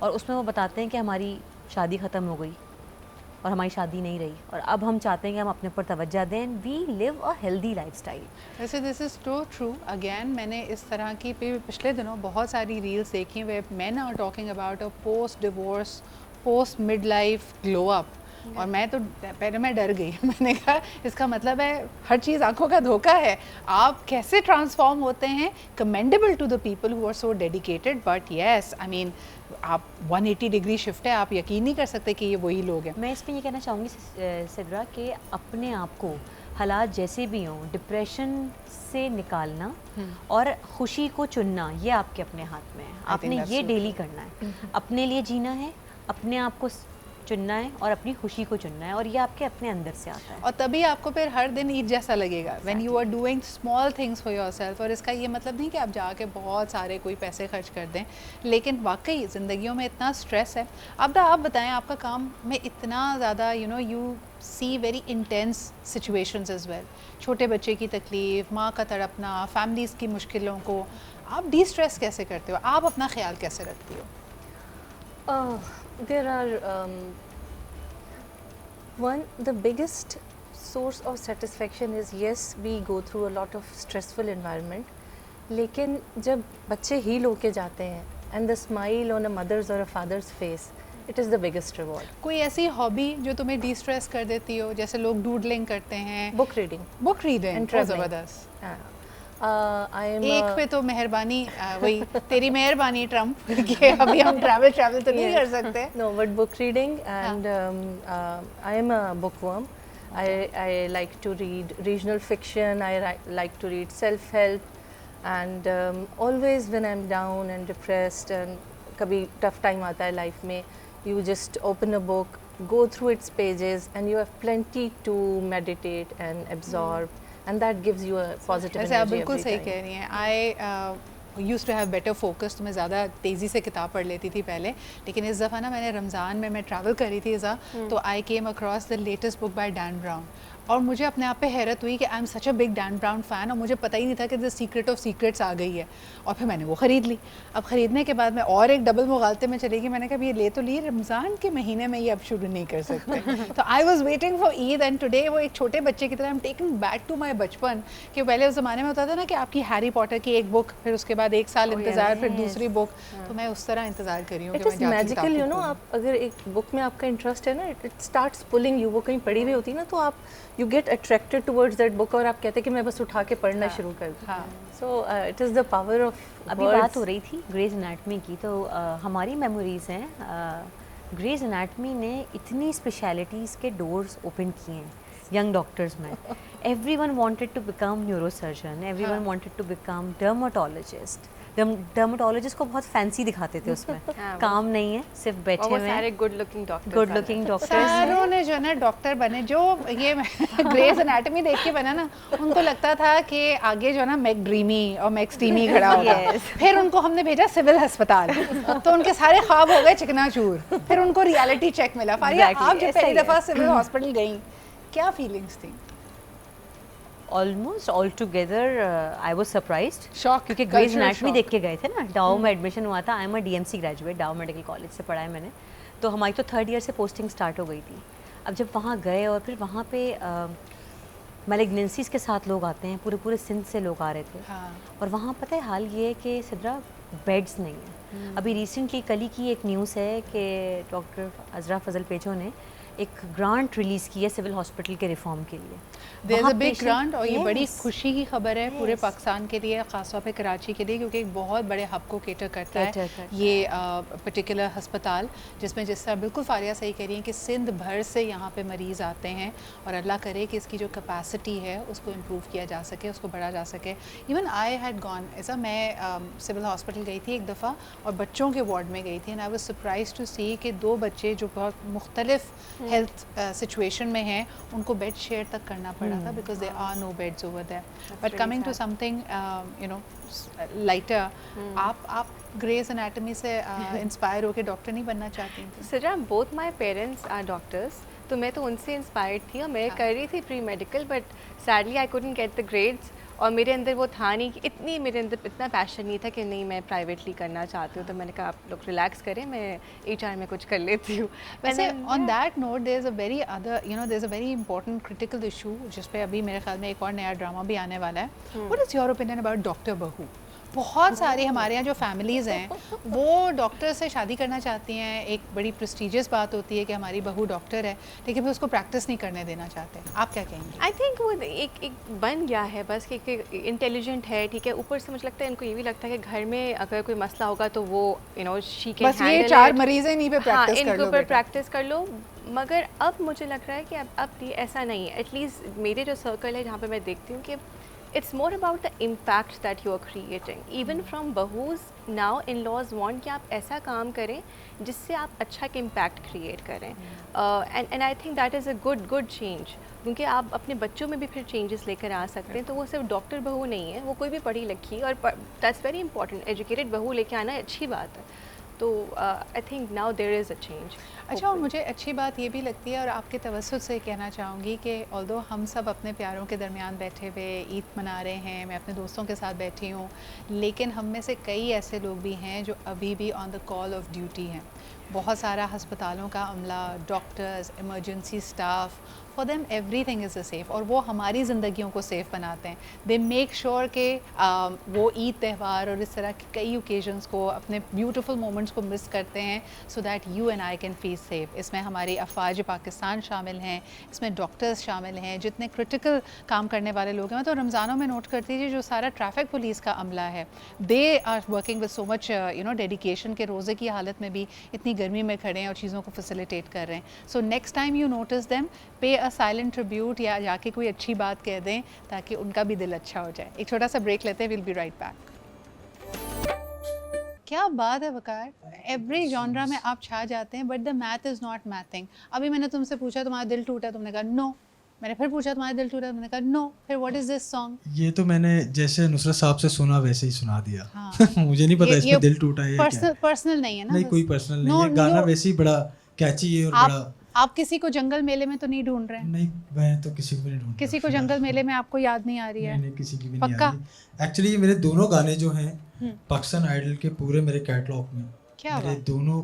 और उसमें वो बताते हैं कि हमारी शादी ख़त्म हो गई और हमारी शादी नहीं रही, और अब हम चाहते हैं कि हम अपने ऊपर तवज्जो दें, we live a healthy lifestyle. वैसे this is too true. Again मैंने इस तरह की पिछले दिनों बहुत सारी रील्स देखी वे man are talking about a post divorce, post mid life glow up, और मैं तो पहले मैं डर गई। मैंने कहा इसका मतलब है हर चीज़ आंखों का धोखा है, आप कैसे ट्रांसफॉर्म होते हैं। Commendable to the people who are so dedicated, but yes I mean आप 180 डिग्री शिफ्ट है, आप यकीन नहीं कर सकते कि ये वही लोग हैं। मैं इसमें ये कहना चाहूँगी सिद्रा कि अपने आप को हालात जैसे भी हों, डिप्रेशन से निकालना और खुशी को चुनना, ये आपके अपने हाथ में है। आपने ये डेली करना है, अपने लिए जीना है, अपने आप को चुनना है और अपनी खुशी को चुनना है, और ये आपके अपने अंदर से आता है। और तभी आपको फिर हर दिन ईद जैसा लगेगा when you are doing small things for yourself. और इसका ये मतलब नहीं कि आप जाके बहुत सारे कोई पैसे खर्च कर दें, लेकिन वाकई ज़िंदगियों में इतना स्ट्रेस है। अब आप बताएं, आपका काम में इतना ज़्यादा you see very intense situations as well, छोटे बच्चे की तकलीफ़, माँ का तड़पना, फैमिलीज़ की मुश्किलों को आप डी स्ट्रेस कैसे करते हो? आप अपना ख्याल कैसे रखती हो? There are the biggest source of satisfaction is, yes, we go through a lot of stressful environment, लेकिन जब बच्चे हील होके जाते हैं and the smile on a mother's or a father's face, it is the biggest reward. कोई ऐसी hobby जो तुम्हें डी स्ट्रेस कर देती हो, जैसे लोग डूडलिंग करते हैं? Book reading. Book reading And traveling. ज़बरदस्त। I am एक पे तो मेहरबानी वही तेरी मेहरबानी ट्रम्प कि अभी हम ट्रैवल तो नहीं कर सकते। No, but book reading and I am a bookworm. I like to read regional fiction. I like to read self-help, and always when I'm down and depressed and कभी tough time आता है life में, you just open a book, go through its pages, and you have plenty to meditate and absorb, and that gives you a positive वैसे आप energy बिल्कुल every सही time. कह रही हैं। I use to have better focus, तो मैं ज़्यादा तेज़ी से किताब पढ़ लेती थी पहले, लेकिन इस दफ़ा ना मैंने रमज़ान में मैं ट्रैवल कर रही थी तो I came across the latest book by Dan Brown, और मुझे अपने आप पे हैरत हुई कि I am such a big Dan Brown fan, और मुझे पता ही नहीं था कि द सीक्रेट ऑफ सीक्रेट्स आ गई है, और फिर मैंने वो ख़रीद ली। अब ख़रीदने के बाद मैं और एक डबल मुगालते में चली गई, मैंने कहा ये ले तो ली, रमज़ान के महीने में ये अब शुरू नहीं कर सकते। तो I was waiting for Eid, and today वो एक छोटे बच्चे की तरह I am taking back to my बचपन, कि पहले उस ज़माने में होता था ना कि आपकी हैरी पॉटर की एक बुक, फिर उसके बाद एक साल इंतज़ार, फिर दूसरी बुक, तो मैं उस तरह इंतज़ार कर रही हूँ। It is magical, you know, आप अगर एक बुक में आपका इंटरेस्ट है ना, it starts pulling you, वो कहीं पढ़ी हुई होती है ना, तो आप you get attracted towards that book, और आप कहते हैं कि मैं बस उठा के पढ़ना शुरू कर दूँ। So it is the power of अभी words. बात हो रही थी ग्रेज एनाटमी की, तो हमारी मेमोरीज़ हैं, ग्रेज एनाटमी ने इतनी स्पेशलिटीज़ के डोर्स ओपन किए हैं यंग डॉक्टर्स में। Everyone wanted to become neurosurgeon, everyone wanted to become dermatologist. Dermatologist को बहुत फैंसी दिखाते थे उसमें, काम नहीं है, सिर्फ बैठे और वो हुए सारे हैं, good looking doctor, good looking doctors. सारों ने जो है ना डॉक्टर बने, जो ये ग्रेज एनाटमी देख के बना ना, उनको लगता था कि आगे जो है ना मैक ड्रीमी और मैक स्टीमी खड़ा होगा। फिर उनको हमने भेजा सिविल अस्पताल, तो उनके सारे ख्वाब हो गए चिकनाचूर। फिर उनको रियलिटी चेक मिला। फारिया, आप जब पहली दफ़ा सिविल हॉस्पिटल गई, क्या फीलिंग्स थी? Almost all together I was surprised, shock, क्योंकि ग्रेज एनाटमी देख के गए थे ना। डाउ में एडमिशन हुआ था, आई एम अ डीएमसी ग्रेजुएट, डाउ मेडिकल कॉलेज से पढ़ा है मैंने, तो हमारी तो 3rd ईयर से पोस्टिंग स्टार्ट हो गई थी। अब जब वहाँ गए और फिर वहाँ पे मैलिग्नेंसीज़ के साथ लोग आते हैं, पूरे पूरे सिंध से लोग आ रहे थे। और वहाँ पता है हाल ये है कि सिद्रा बेड्स नहीं है। अभी रिसेंटली कल ही की एक न्यूज़ है कि डॉक्टर अजरा फजल पेचो ने एक ग्रांट रिलीज़ की है सिविल हॉस्पिटल के रिफॉर्म के लिए। There is a big grant, और ये बड़ी खुशी की खबर है पूरे पाकिस्तान के लिए, ख़ासतौर पे कराची के लिए, क्योंकि एक बहुत बड़े हब को केटर करता है ये पर्टिकुलर हस्पताल, जिसमें जिस तरह बिल्कुल फारिया सही कह रही हैं कि सिंध भर से यहाँ पे मरीज़ आते हैं, और अल्लाह करे कि इसकी जो कैपेसिटी है उसको इम्प्रूव किया जा सके, उसको बढ़ा जा सके। इवन आई हैड गॉन, ऐसा मैं सिविल हॉस्पिटल गई थी एक दफ़ा, और बच्चों के वार्ड में गई थी, and I was surprise to see कि 2 बच्चे जो बहुत मुख्तलिफ हेल्थ सिचुएशन में हैं, उनको बेड शेयर तक करना पड़ा था, because there are no beds over there. But coming to something you know lighter, आप ग्रेज एनाटमी से इंस्पायर होकर डॉक्टर नहीं बनना चाहती थी? Sira, both my parents are doctors, तो मैं तो उनसे इंस्पायर्ड थी, और मैं कर रही थी pre medical, but sadly I couldn't get the grades, और मेरे अंदर वो था नहीं कि मेरे अंदर इतना पैशन नहीं था कि नहीं मैं प्राइवेटली करना चाहती हूँ। तो मैंने कहा आप लोग रिलैक्स करें, मैं HR में कुछ कर लेती हूँ। वैसे on that note there is a very other, you know, there is a very important critical issue, जिस पे अभी मेरे ख्याल में एक और नया ड्रामा भी आने वाला है। What is your opinion about doctor बहू? बहुत सारी हमारे यहाँ जो फैमिलीज़ हैं वो डॉक्टर से शादी करना चाहती हैं, एक बड़ी प्रेस्टिजियस बात होती है कि हमारी बहू डॉक्टर है, लेकिन फिर उसको प्रैक्टिस नहीं करने देना चाहते। आप क्या कहेंगे? आई थिंक वो एक बन गया है बस कि इंटेलिजेंट है, ठीक है, ऊपर से मुझे लगता है इनको ये भी लगता है कि घर में अगर कोई मसला होगा तो वो यू नो शी कैन बस ये 4 मरीज़ हैं, इन्हीं पे प्रैक्टिस कर लो, इनके ऊपर प्रैक्टिस कर लो। मगर अब मुझे लग रहा है कि अब ये ऐसा नहीं है। एटलीस्ट मेरे जो सर्कल है जहाँ पे मैं देखती हूँ कि it's more about the impact that you are creating. Even from bahus now in-laws want कि आप ऐसा काम करें जिससे आप अच्छा एक impact create करें, and I think that is a good change, क्योंकि आप अपने बच्चों में भी फिर changes लेकर आ सकते हैं। तो वो सिर्फ डॉक्टर बहू नहीं है, वो कोई भी पढ़ी लिखी, और that's very important, educated बहू लेके आना अच्छी बात है। तो I think now there is a change. अच्छा, और मुझे अच्छी बात ये भी लगती है, और आपके तवज्जुह से कहना चाहूँगी कि ऑल्दो हम सब अपने प्यारों के दरमियान बैठे हुए ईद मना रहे हैं, मैं अपने दोस्तों के साथ बैठी हूँ, लेकिन हम में से कई ऐसे लोग भी हैं जो अभी भी on the call of duty हैं। बहुत सारा हस्पतालों का अमला, doctors, emergency staff, for them everything is a safe, और वो हमारी ज़िंदगियों को सेफ़ बनाते हैं। दे मेक श्योर कि वो ईद त्यौहार और इस तरह के कई ओकेजन्स को, अपने ब्यूटीफुल मोमेंट्स को मिस करते हैं, so that you and I can feel safe. इसमें हमारी अफवाज पाकिस्तान शामिल हैं, इसमें डॉक्टर्स शामिल हैं, जितने क्रिटिकल काम करने वाले लोग हैं। तो रमज़ानों में नोट करती थी जो सारा ट्रैफिक पुलिस का अमला है, they are working with so much dedication के रोज़े की हालत में भी इतनी गर्मी में खड़े हैं और चीज़ों को फैसिलिटेट कर रहे हैं। So next time you notice them, पे अ साइलेंट ट्रिब्यूट, या जाके कोई अच्छी बात कह दें ताकि उनका भी दिल अच्छा हो जाए। एक छोटा सा ब्रेक लेते हैं, विल बी राइट बैक। क्या बात है वकार, एवरी जॉनरा में आप छा जाते हैं, but the math is not mathing. अभी मैंने तुमसे पूछा तुम्हारा दिल टूटा, तुमने कहा नो। मैंने फिर पूछा तुम्हारा दिल टूटा, तुमने कहा नो। फिर व्हाट इज़ दिस सॉन्ग? ये तो मैंने जैसे नुसरत साहब से सुना वैसे ही सुना दिया। हाँ। मुझे नहीं पता इसमें दिल टूटा है या क्या। पर्सनल नहीं है ना? नहीं, कोई पर्सनल नहीं है, गाना वैसे ही बड़ा कैची है और बड़ा। आप किसी को जंगल मेले में तो नहीं ढूंढ रहे हैं? नहीं, मैं तो किसी को भी नहीं ढूंढ रहा। किसी को जंगल मेले में आपको याद नहीं आ रही है? नहीं, किसी की भी नहीं आ रही। एक्चुअली ये मेरे दोनों गाने जो हैं पाकिस्तान आइडल के पूरे मेरे कैटलॉग में, क्या मेरे दोनों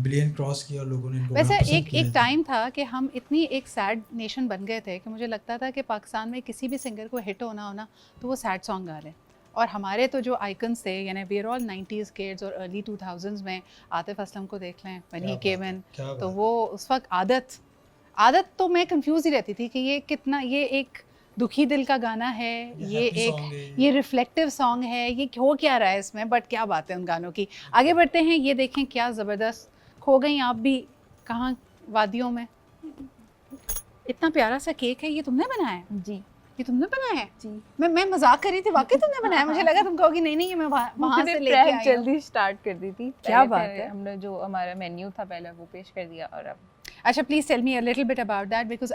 बिलियन क्रॉस किया और लोगों ने इनको वैसे पसंद एक किया। टाइम था कि हम इतनी एक सैड नेशन बन गए थे कि मुझे लगता था कि पाकिस्तान में किसी भी सिंगर को हिट होना तो वो सैड सॉन्ग गा रहे हैं। और हमारे तो जो आइकन्स थे, यानी we are all 90s kids और अर्ली 2000s में आतिफ असलम को देख लें, व्हेन ही केम इन, तो वो उस वक्त आदत तो मैं कंफ्यूज ही रहती थी कि ये कितना, ये एक दुखी दिल का गाना है, ये रिफ्लेक्टिव सॉन्ग है, ये हो क्या रहा है इसमें, बट क्या बात है उन गानों की। आगे बढ़ते हैं, ये देखें क्या ज़बरदस्त, खो गई आप भी कहाँ वादियों में। इतना प्यारा सा केक है, ये तुमने बनाया है? जी, ये तुमने बनाया है? जी। मैं मजाक कर रही थी, वाकई तुमने बनाया? मुझे लगा तुम कहोगी नहीं ये मैं वहाँ से लेके आई हूँ। जल्दी स्टार्ट कर दी थी। क्या बात है। हमने जो हमारा मेन्यू था पहले वो पेश कर दिया, और अब अच्छा, please tell me a little bit about that, because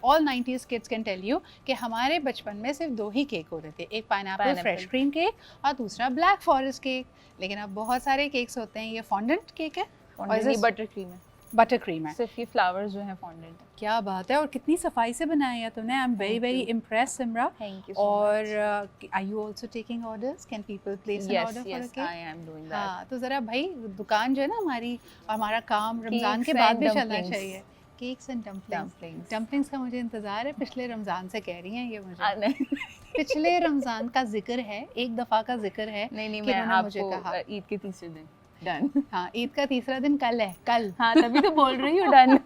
all 90s kids can tell you कि हमारे बचपन में सिर्फ 2 ही केक होते थे, एक पाइनएप्पल फ्रेश क्रीम केक और दूसरा ब्लैक फॉरेस्ट केक। लेकिन अब बहुत सारे केक्स होते हैं। ये फॉन्डेंट केक है और बटर क्रीम है, बटर क्रीम है, सिर्फ ये फ्लावर्स जो हैं फॉन्डेंट है। क्या बात है, और कितनी सफाई से बनाया है तुमने। I am very impress Simra. Thank you. और are you also taking orders? Can people place an order for a cake? I am doing that. हाँ, तो ज़रा भाई दुकान जो है ना हमारी, और हमारा काम रमज़ान के बाद भी चलना चाहिए। केक्स एंड डम्पलिंग्स का मुझे इंतज़ार है, पिछले रमज़ान से कह रही हैं ये मुझे। पिछले रमज़ान का जिक्र है, एक दफ़ा का जिक्र है। नहीं, मैं आपको ईद के तीसरे दिन डन। हाँ, ईद का तीसरा दिन कल है, कल। हाँ, तभी तो बोल रही हूँ डन।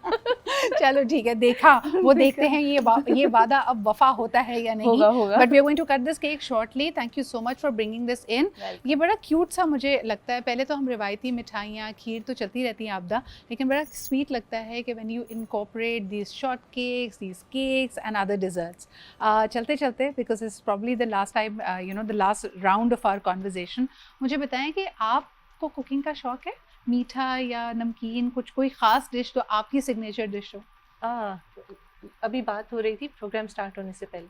चलो ठीक है, देखा वो देखते हैं ये वादा अब वफा होता है या नहीं। होगा। But we are going to cut this cake shortly. Thank you so much for bringing this in. ये बड़ा क्यूट सा मुझे लगता है। पहले तो हम रिवायती मिठाइयाँ, खीर तो चलती रहती हैं आपदा, लेकिन बड़ा स्वीट लगता है कि when you incorporate these short cakes, these cakes and other desserts. चलते चलते, because it's probably the last time, the last round of our conversation, मुझे बताएं कि आपको कुकिंग का शौक है? मीठा या नमकीन, कुछ कोई ख़ास डिश तो आपकी सिग्नेचर डिश हो? अभी बात हो रही थी प्रोग्राम स्टार्ट होने से पहले,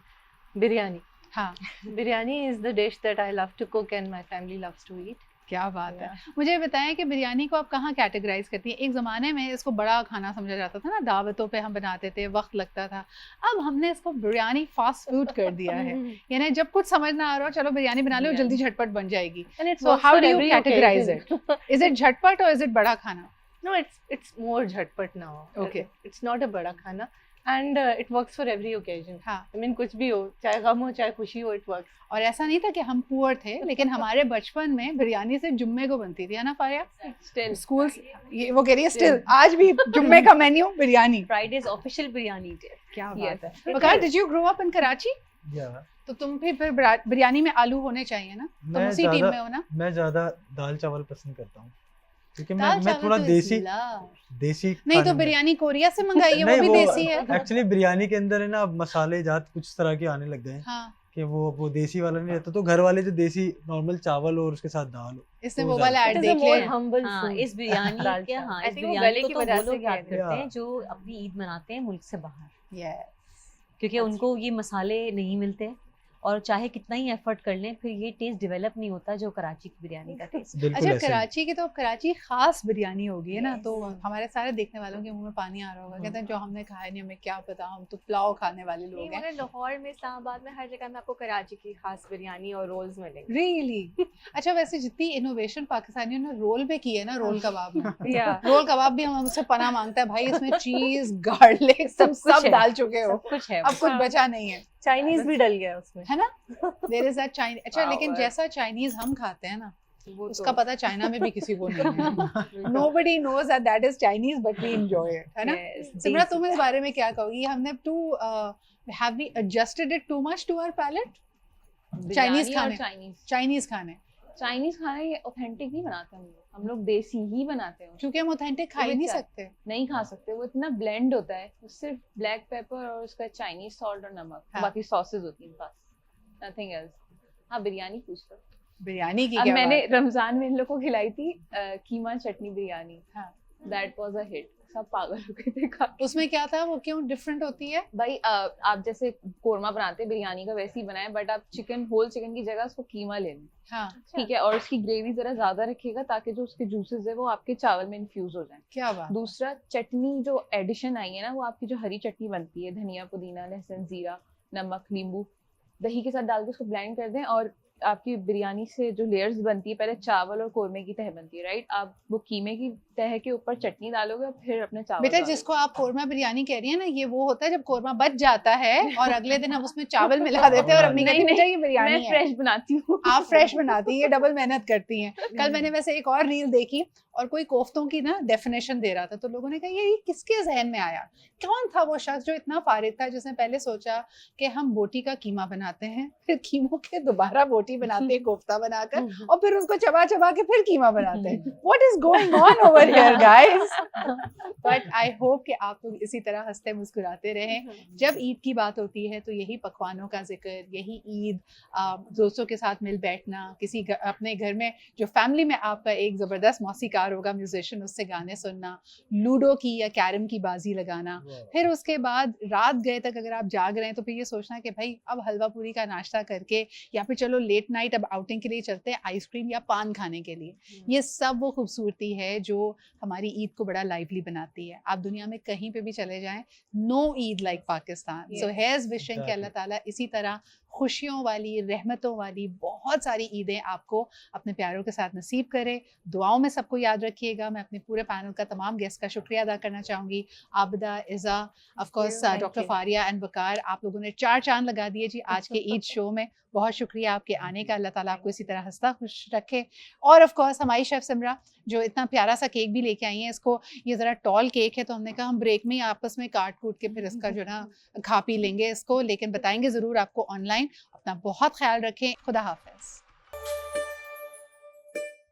बिरयानी। हाँ, biryani is the dish that I love to cook and my family loves to eat. क्या बात है। मुझे बताएं कि बिरयानी को आप कहाँ कैटेगराइज करती हैं? एक ज़माने में इसको बड़ा खाना समझा जाता था ना, दावतों पे हम बनाते थे, वक्त लगता था। अब हमने इसको बिरयानी फास्ट फूड कर दिया है, यानी जब कुछ समझ ना आ रहा हो, चलो बिरयानी बना लो, जल्दी झटपट बन जाएगी। So how do you categorise it? Is it झटपट और इज इट बड़ा खाना? No, it's more झटपट now. Okay. It's not a बड़ा खाना and it works for every occasion. हाँ, I mean कुछ भी हो, चाहे गम हो चाहे खुशी हो, it works. और ऐसा नहीं था कि हम पुअर थे, लेकिन हमारे बचपन में बिरयानी से जुम्मे को बनती थी, है ना फारिया? Still. स्कूल, ये वो कह रही है स्टिल, आज भी जुम्मे का menu biryani. Friday's official biryani day. क्या बात है। Waqar, did you grow up in Karachi? तो तुम फिर बिरयानी में आलू होने चाहिए ना, तुम उसी टीम में हो ना? मैं ज़्यादा दाल चावल पसंद करता हूँ, क्योंकि मैं थोड़ा देसी नहीं तो बिरयानी कोरिया से मंगाई है, वो भी देसी है। एक्चुअली बिरयानी के अंदर है ना अब मसाले जात कुछ तरह के आने लग गए हैं। हाँ, कि वो देसी वाला नहीं रहता, तो घर वाले जो देसी नॉर्मल चावल और उसके साथ दाल हो, इसने वो वाला ऐड देख लिया। हाँ, इस बिरयानी के, हाँ, इस बिरयानी को तो वो लोग याद करते हैं जो अपनी ईद मनाते हैं मुल्क से बाहर, क्योंकि उनको ये मसाले नहीं मिलते और चाहे कितना ही एफर्ट कर लें फिर ये टेस्ट डेवलप नहीं होता जो कराची की बिरयानी का टेस्ट। अच्छा, कराची की तो अब कराची खास बिरयानी होगी है ना, तो हमारे सारे देखने वालों के मुंह में पानी आ रहा होगा, कहते हैं जो हमने खाया नहीं हमें क्या पता, हम तो पुलाव खाने वाले लोग हैं। लाहौर में, इस्लामाबाद में, हर जगह में आपको कराची की खास बिरयानी और रोल्स मिलेंगे। रियली? अच्छा, वैसे जितनी इनोवेशन पाकिस्तानियों ने रोल पे की है ना, रोल कबाब में, रोल कबाब भी हम उससे पना मांगता है, भाई इसमें चीज गार्लिक सब डाल चुके हो, कुछ है, अब कुछ बचा नहीं है। चाइनीज भी डल गया उसमें, है ना, देयर इज दैट चाइनीज। अच्छा, लेकिन जैसा चाइनीज हम खाते हैं ना, उसका पता चाइना में भी किसी को नहीं है। Nobody knows that that is Chinese, but we enjoy it, है ना? सिमरा, तुम इस बारे में क्या कहोगी? हमने have we adjusted it too much to our palate? Chinese खाने चाइनीज खाने ऑथेंटिक नहीं बनाते हम लोग देसी ही बनाते हैं, क्योंकि हम ऑथेंटिक खा ही नहीं खा सकते, वो इतना ब्लेंड होता है, सिर्फ ब्लैक पेपर और उसका चाइनीज सॉल्ट और नमक, बाकी सॉसेज होती हैं बस, नथिंग एल्स। हाँ, बिरयानी पूछ लो, बिरयानी की अब मैंने रमजान में इन लोगों को खिलाई थी keema chutney biryani, that was a hit, सब पागल हो गए थे खा के। उसमें क्या था, वो क्यों डिफरेंट होती है? भाई आप जैसे कोरमा बनाते हैं बिरयानी का वैसे ही बनाए, बट आप होल चिकन की जगह उसको कीमा ले लें, हाँ ठीक है, और उसकी ग्रेवी जरा ज्यादा रखिएगा ताकि जो उसके जूसेस है वो आपके चावल में इन्फ्यूज हो जाए। क्या बात। दूसरा, चटनी जो एडिशन आई है ना, वो आपकी जो हरी चटनी बनती है, धनिया पुदीना लहसुन जीरा नमक नींबू दही के साथ डाल के उसको ब्लेंड कर दें, और आपकी बिरयानी से जो लेयर्स बनती है, पहले चावल और कोरमे की तह बनती है, राइट, आप वो कीमे की तह के ऊपर चटनी डालोगे और फिर अपने चावल। बेटा, जिसको आप कोरमा बिरयानी कह रही है ना, ये वो होता है जब कोरमा बच जाता है और अगले दिन हम उसमें चावल मिला देते हैं और अम्मी कहती है बेटा ये बिरयानी है। मैं फ्रेश बनाती हूँ। आप फ्रेश बनाती हैं, ये डबल मेहनत करती हैं। कल मैंने वैसे एक और रील देखी और कोई कोफ्तों की ना डेफिनेशन दे रहा था, तो लोगों ने कहा ये किसके जहन में आया, कौन था वो शख्स जो इतना फारिग था जिसने पहले सोचा कि हम बोटी का कीमा बनाते हैं, फिर कीमों के दोबारा बोटी बनाते हैं कोफ्ता बनाकर, और फिर उसको चबा चबा के फिर कीमा बनाते हैं। What is going on over here guys? But I hope कि आप लोग इसी तरह हंसते मुस्कुराते रहें। जब ईद की बात होती है तो यही पकवानों का जिक्र, यही ईद, दोस्तों के साथ मिल बैठना, किसी अपने घर में जो फैमिली में आपका एक ज़बरदस्त मौसीकार होगा, म्यूजिशियन, उससे गाने सुनना, लूडो की या कैरम की बाजी लगाना, फिर उसके बाद रात गए तक अगर आप जाग रहे हैं तो फिर ये सोचना कि भाई अब हलवा पूरी का नाश्ता करके या फिर चलो लेट नाइट अब आउटिंग के लिए चलते हैं आइसक्रीम या पान खाने के लिए। ये सब वो खूबसूरती है जो हमारी ईद को बड़ा लाइवली बनाती है। आप दुनिया में कहीं पे भी चले जाएं, नो ईद लाइक पाकिस्तान। सो हेयर्स विशिंग कि अल्लाह ताला इसी तरह खुशियों वाली, रहमतों वाली बहुत सारी ईदें आपको अपने प्यारों के साथ नसीब करे। दुआओं में सबको याद रखिएगा। मैं अपने पूरे पैनल का तमाम गेस्ट का शुक्रिया अदा करना चाहूँगी। Abida, Iza, of course doctor Faria and Waqar, आप लोगों ने 4 चांद लगा दिए जी आज के ईद शो में। बहुत शुक्रिया आपके आने का। अल्लाह ताला आपको इसी तरह हंसता खुश रखे। और ऑफ कोर्स हमारी शेफ सिमरा जो इतना प्यारा सा केक भी लेके आई हैं, इसको ये ज़रा टॉल केक है तो हमने कहा हम ब्रेक में ही आपस में काट कूट के फिर इसका जो ना खा पी लेंगे इसको, लेकिन बताएंगे ज़रूर आपको ऑनलाइन। अपना बहुत ख्याल रखें। खुदा हाफिज़।